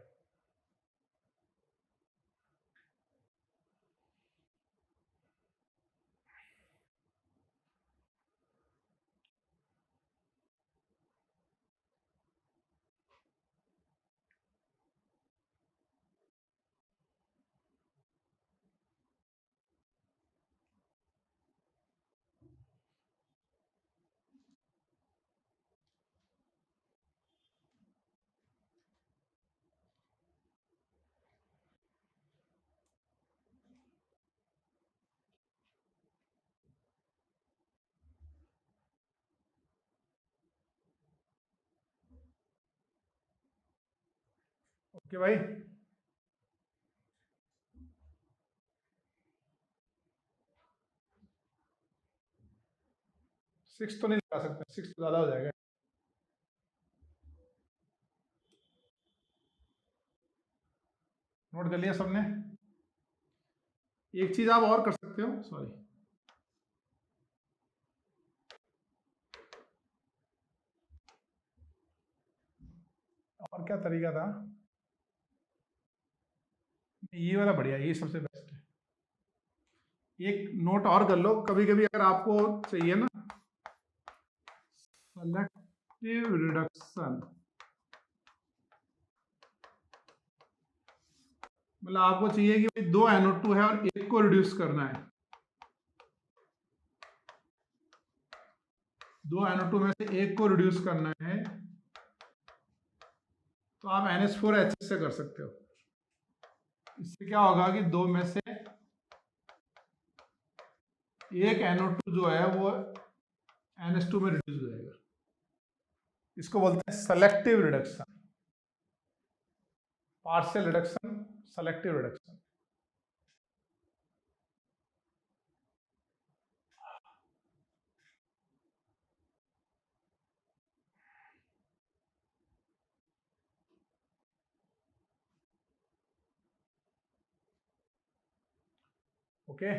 ओके भाई, 6 तो नहीं लगा सकते, 6 तो ज़्यादा हो जाएगा। नोट कर लिया सबने? एक चीज़ आप और कर सकते हो, सॉरी, और क्या तरीका था, ये वाला बढ़िया, ये सबसे बेस्ट है। एक नोट और कर लो, कभी कभी अगर आपको चाहिए ना सेलेक्टिव रिडक्शन, मतलब आपको चाहिए कि भाई 2 NO2 है और एक को रिड्यूस करना है, 2 NO2 में से एक को रिड्यूस करना है, तो आप NH4HH से कर सकते हो। इससे क्या होगा कि 2 में से एक NO2 जो है वो NH2 में रिड्यूस हो जाएगा। इसको बोलते हैं selective reduction, partial reduction, selective reduction. Okay,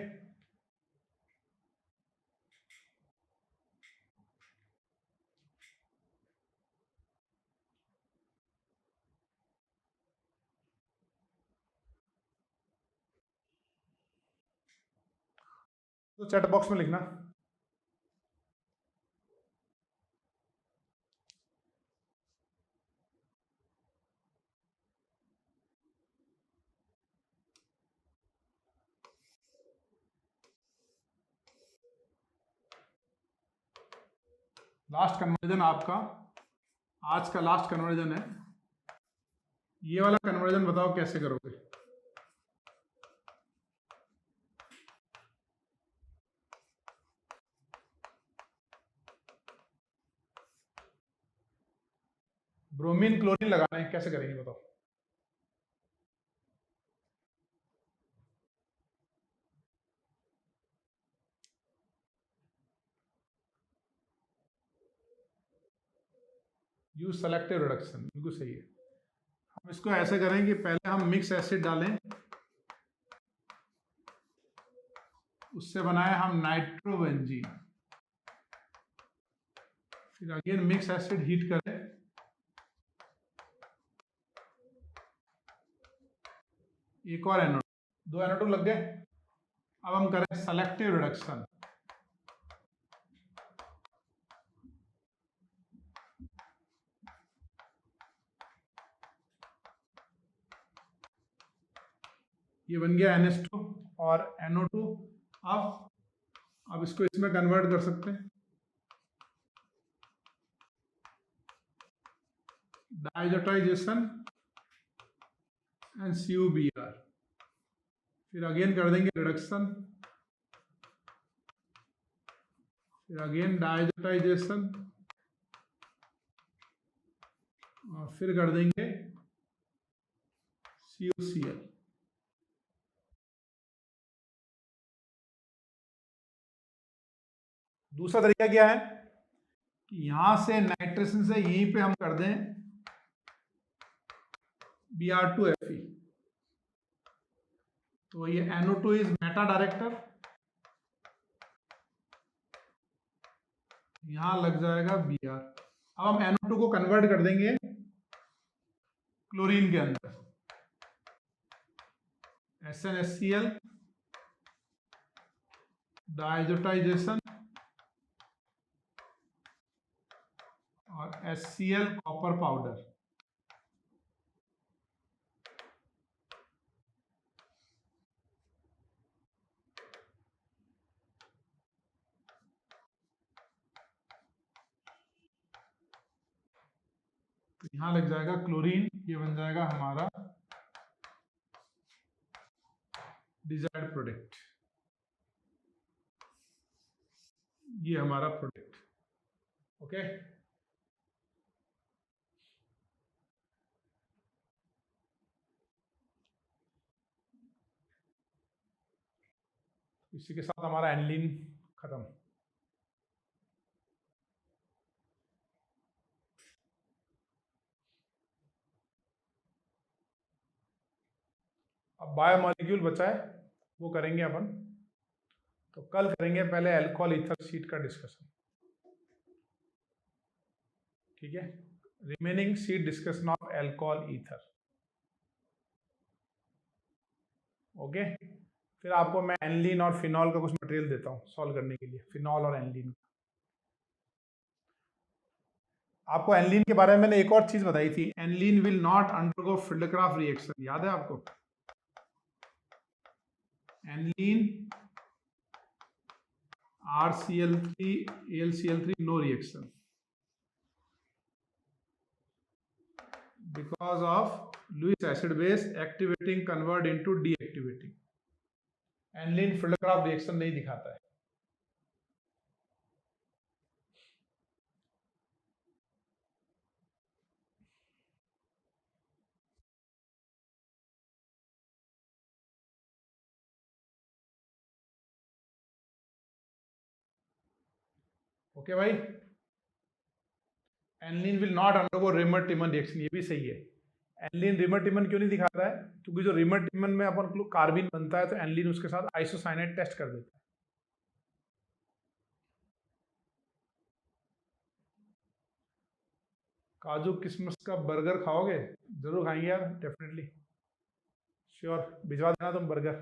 तो चैट बॉक्स में लिखना। लास्ट कन्वर्जन आपका, आज का लास्ट कन्वर्जन है, ये वाला कन्वर्जन बताओ कैसे करोगे। ब्रोमीन क्लोरीन लगाना है, कैसे करेंगे बताओ। यूज सेलेक्टिव रिडक्शन, बिल्कुल सही है। हम इसको ऐसे करें कि पहले हम मिक्स एसिड डालें, उससे बनाए हम नाइट्रोबेंजीन, फिर अगेन मिक्स एसिड हीट करें, एक और NO2, 2 NO2 लग गए। अब हम करें सेलेक्टिव रिडक्शन, ये बन गया NH2 और NO2। अब इसको इसमें कन्वर्ट कर सकते हैं, डाइजोटाइजेशन एंड CuBr, फिर अगेन कर देंगे रिडक्शन, फिर अगेन डाइजोटाइजेशन, और फिर कर देंगे CuCl। दूसरा तरीका क्या है कि यहां से नाइट्रेशन से यहीं पे हम कर दें Br2Fe, तो ये NO2 इज मेटा डायरेक्टर, यहां लग जाएगा Br। अब हम NO2 को कन्वर्ट कर देंगे क्लोरीन के अंदर SnHCl डायजोटाइजेशन और HCl कॉपर पाउडर। तो यहां लग जाएगा क्लोरीन, ये बन जाएगा हमारा डिजायर्ड प्रोडक्ट, ये हमारा प्रोडक्ट। ओके, इसी के साथ हमारा एनिलीन खत्म। अब बायोमॉलिक्यूल बचा है, वो करेंगे अपन। तो कल करेंगे पहले अल्कोहल ईथर शीट का डिस्कशन, ठीक है। Remaining sheet discussion of alcohol ether. Okay, फिर आपको मैं एनिलीन और फिनॉल का कुछ मटेरियल देता हूँ सॉल्व करने के लिए, फिनॉल और एनिलीन। आपको एनिलीन के बारे में मैंने एक और चीज बताई थी, aniline will not undergo Friedel Crafts reaction, याद है आपको? Aniline RCl3 AlCl3 no reaction because of Lewis acid base activating convert into deactivating। Aniline Friedel Crafts reaction नहीं दिखाता है। ओके भाई, aniline will not undergo Reimer Tiemann reaction, ये भी सही है। एनिलीन रिमर टिमन क्यों नहीं दिखाता है? क्योंकि जो रिमर टिमन में अपन कार्बिन बनता है तो एनिलीन उसके साथ आइसोसाइनेट टेस्ट कर देता है। काजू किशमिश का बर्गर खाओगे? जरूर खाएंगे यार, डेफिनेटली, श्योर, भिजवा देना तुम burger.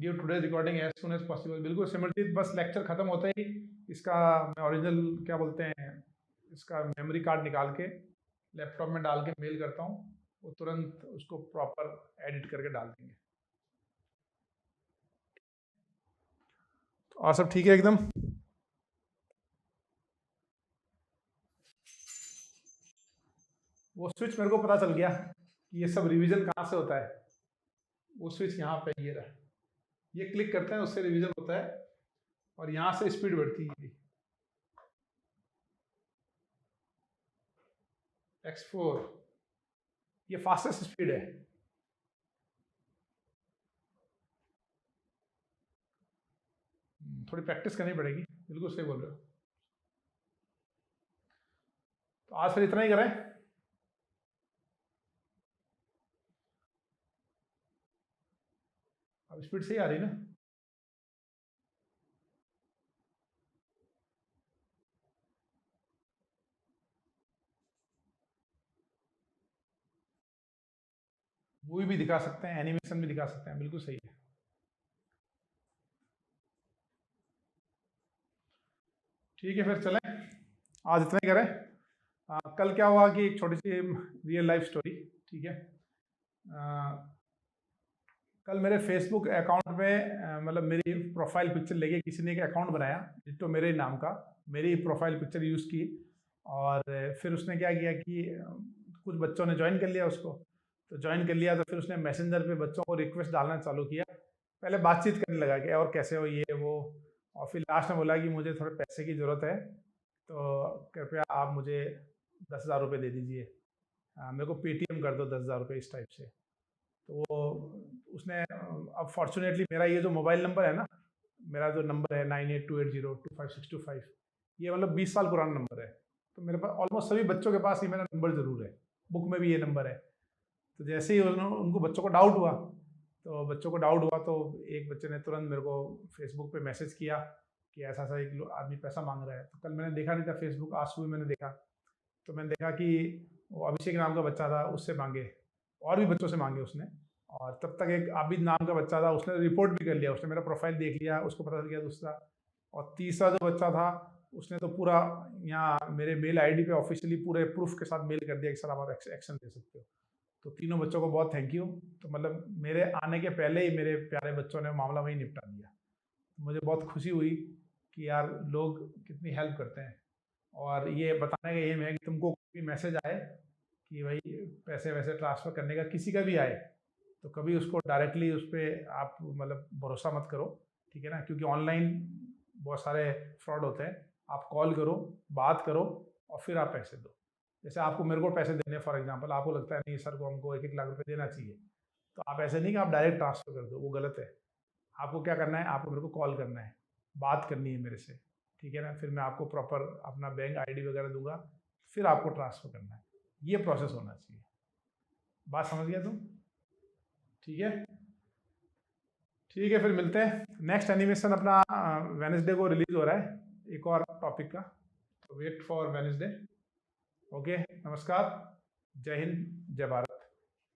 Give today's recording as soon as possible. बिल्कुल सिमरजीत, बस लेक्चर खत्म होता ही इसका मैं ओरिजिनल क्या बोलते हैं, इसका मेमोरी कार्ड निकाल के लैपटॉप में डाल के मेल करता हूँ, वो तुरंत उसको प्रॉपर एडिट करके डाल देंगे। और सब ठीक है एकदम? वो स्विच मेरे को पता चल गया कि ये सब रिवीजन कहाँ से होता है। वो स्विच यहाँ पे ये रहा, ये क्लिक करते हैं उससे रिवीजन होता है और यहाँ से स्पीड बढ़ती है। X4 ये फास्टेस्ट स्पीड है। थोड़ी प्रैक्टिस करनी पड़ेगी, बिल्कुल सही बोल रहे हो। तो आज फिर इतना ही करें। अब स्पीड सही आ रही ना? मूवी भी दिखा सकते हैं, एनिमेशन भी दिखा सकते हैं, बिल्कुल सही है। ठीक है, फिर चलें, आज इतना ही करें। कल क्या हुआ कि एक छोटी सी रियल लाइफ स्टोरी, ठीक है। कल मेरे फेसबुक अकाउंट में मतलब मेरी प्रोफाइल पिक्चर लेके किसी ने एक अकाउंट बनाया तो मेरे नाम का, मेरी प्रोफाइल पिक्चर यूज़ की, और फिर उसने क्या किया कि कुछ बच्चों ने ज्वाइन कर लिया उसको। तो ज्वाइन कर लिया तो फिर उसने मैसेंजर पे बच्चों को रिक्वेस्ट डालना चालू किया। पहले बातचीत करने लगा कि और कैसे हो ये वो, और फिर लास्ट में बोला कि मुझे थोड़े पैसे की ज़रूरत है, तो कृपया आप मुझे 10,000 रुपये दे दीजिए, मेरे को पेटीएम कर दो 10,000 रुपये, इस टाइप से। तो वो उसने, अब फॉर्चुनेटली मेरा ये जो मोबाइल नंबर है ना, मेरा जो नंबर है 9828025625, ये मतलब 20 साल पुराना नंबर है। तो मेरे पास ऑलमोस्ट सभी बच्चों के पास ये मेरा नंबर ज़रूर है, बुक में भी ये नंबर है। तो जैसे ही उनको बच्चों को डाउट हुआ, तो एक बच्चे ने तुरंत मेरे को फेसबुक पे मैसेज किया कि ऐसा ऐसा एक आदमी पैसा मांग रहा है। तो कल मैंने देखा नहीं था फेसबुक, आज सुबह मैंने देखा, तो मैंने देखा कि वो अभिषेक नाम का बच्चा था, उससे मांगे, और भी बच्चों से मांगे उसने, और तब तक एक आबिद नाम का बच्चा था, उसने रिपोर्ट भी कर लिया, उसने मेरा प्रोफाइल देख लिया, उसको पता चल गया दूसरा। और तीसरा जो बच्चा था उसने तो पूरा यहाँ मेरे मेल आईडी पे ऑफिशियली पूरे प्रूफ के साथ मेल कर दिया कि सर आप एक्शन ले सकते हो। तो तीनों बच्चों को बहुत थैंक यू। तो मतलब मेरे आने के पहले ही मेरे प्यारे बच्चों ने मामला वहीं निपटा दिया। मुझे बहुत खुशी हुई कि यार लोग कितनी हेल्प करते हैं। और ये बताने का एम है कि तुमको कोई मैसेज आए कि भाई पैसे वैसे ट्रांसफ़र करने का किसी का भी आए, तो कभी उसको डायरेक्टली उस पर आप मतलब भरोसा मत करो, ठीक है ना, क्योंकि ऑनलाइन बहुत सारे फ्रॉड होते हैं। आप कॉल करो, बात करो और फिर आप पैसे दो। जैसे आपको मेरे को पैसे देने, फॉर एग्जांपल आपको लगता है नहीं सर को हमको 1-1 लाख रुपए देना चाहिए, तो आप ऐसे नहीं कि आप डायरेक्ट ट्रांसफ़र कर दो, वो गलत है। आपको क्या करना है, आपको मेरे को कॉल करना है, बात करनी है मेरे से, ठीक है ना, फिर मैं आपको प्रॉपर अपना बैंक आईडी वगैरह दूंगा, फिर आपको ट्रांसफ़र करना है। ये प्रोसेस होना चाहिए। बात समझ गया तुम? ठीक है, ठीक है, फिर मिलते हैं। नेक्स्ट एनिमेशन अपना वेडनेसडे को रिलीज हो रहा है एक और टॉपिक का, तो वेट फॉर वेडनेसडे। ओके, नमस्कार, जय हिंद, जय भारत।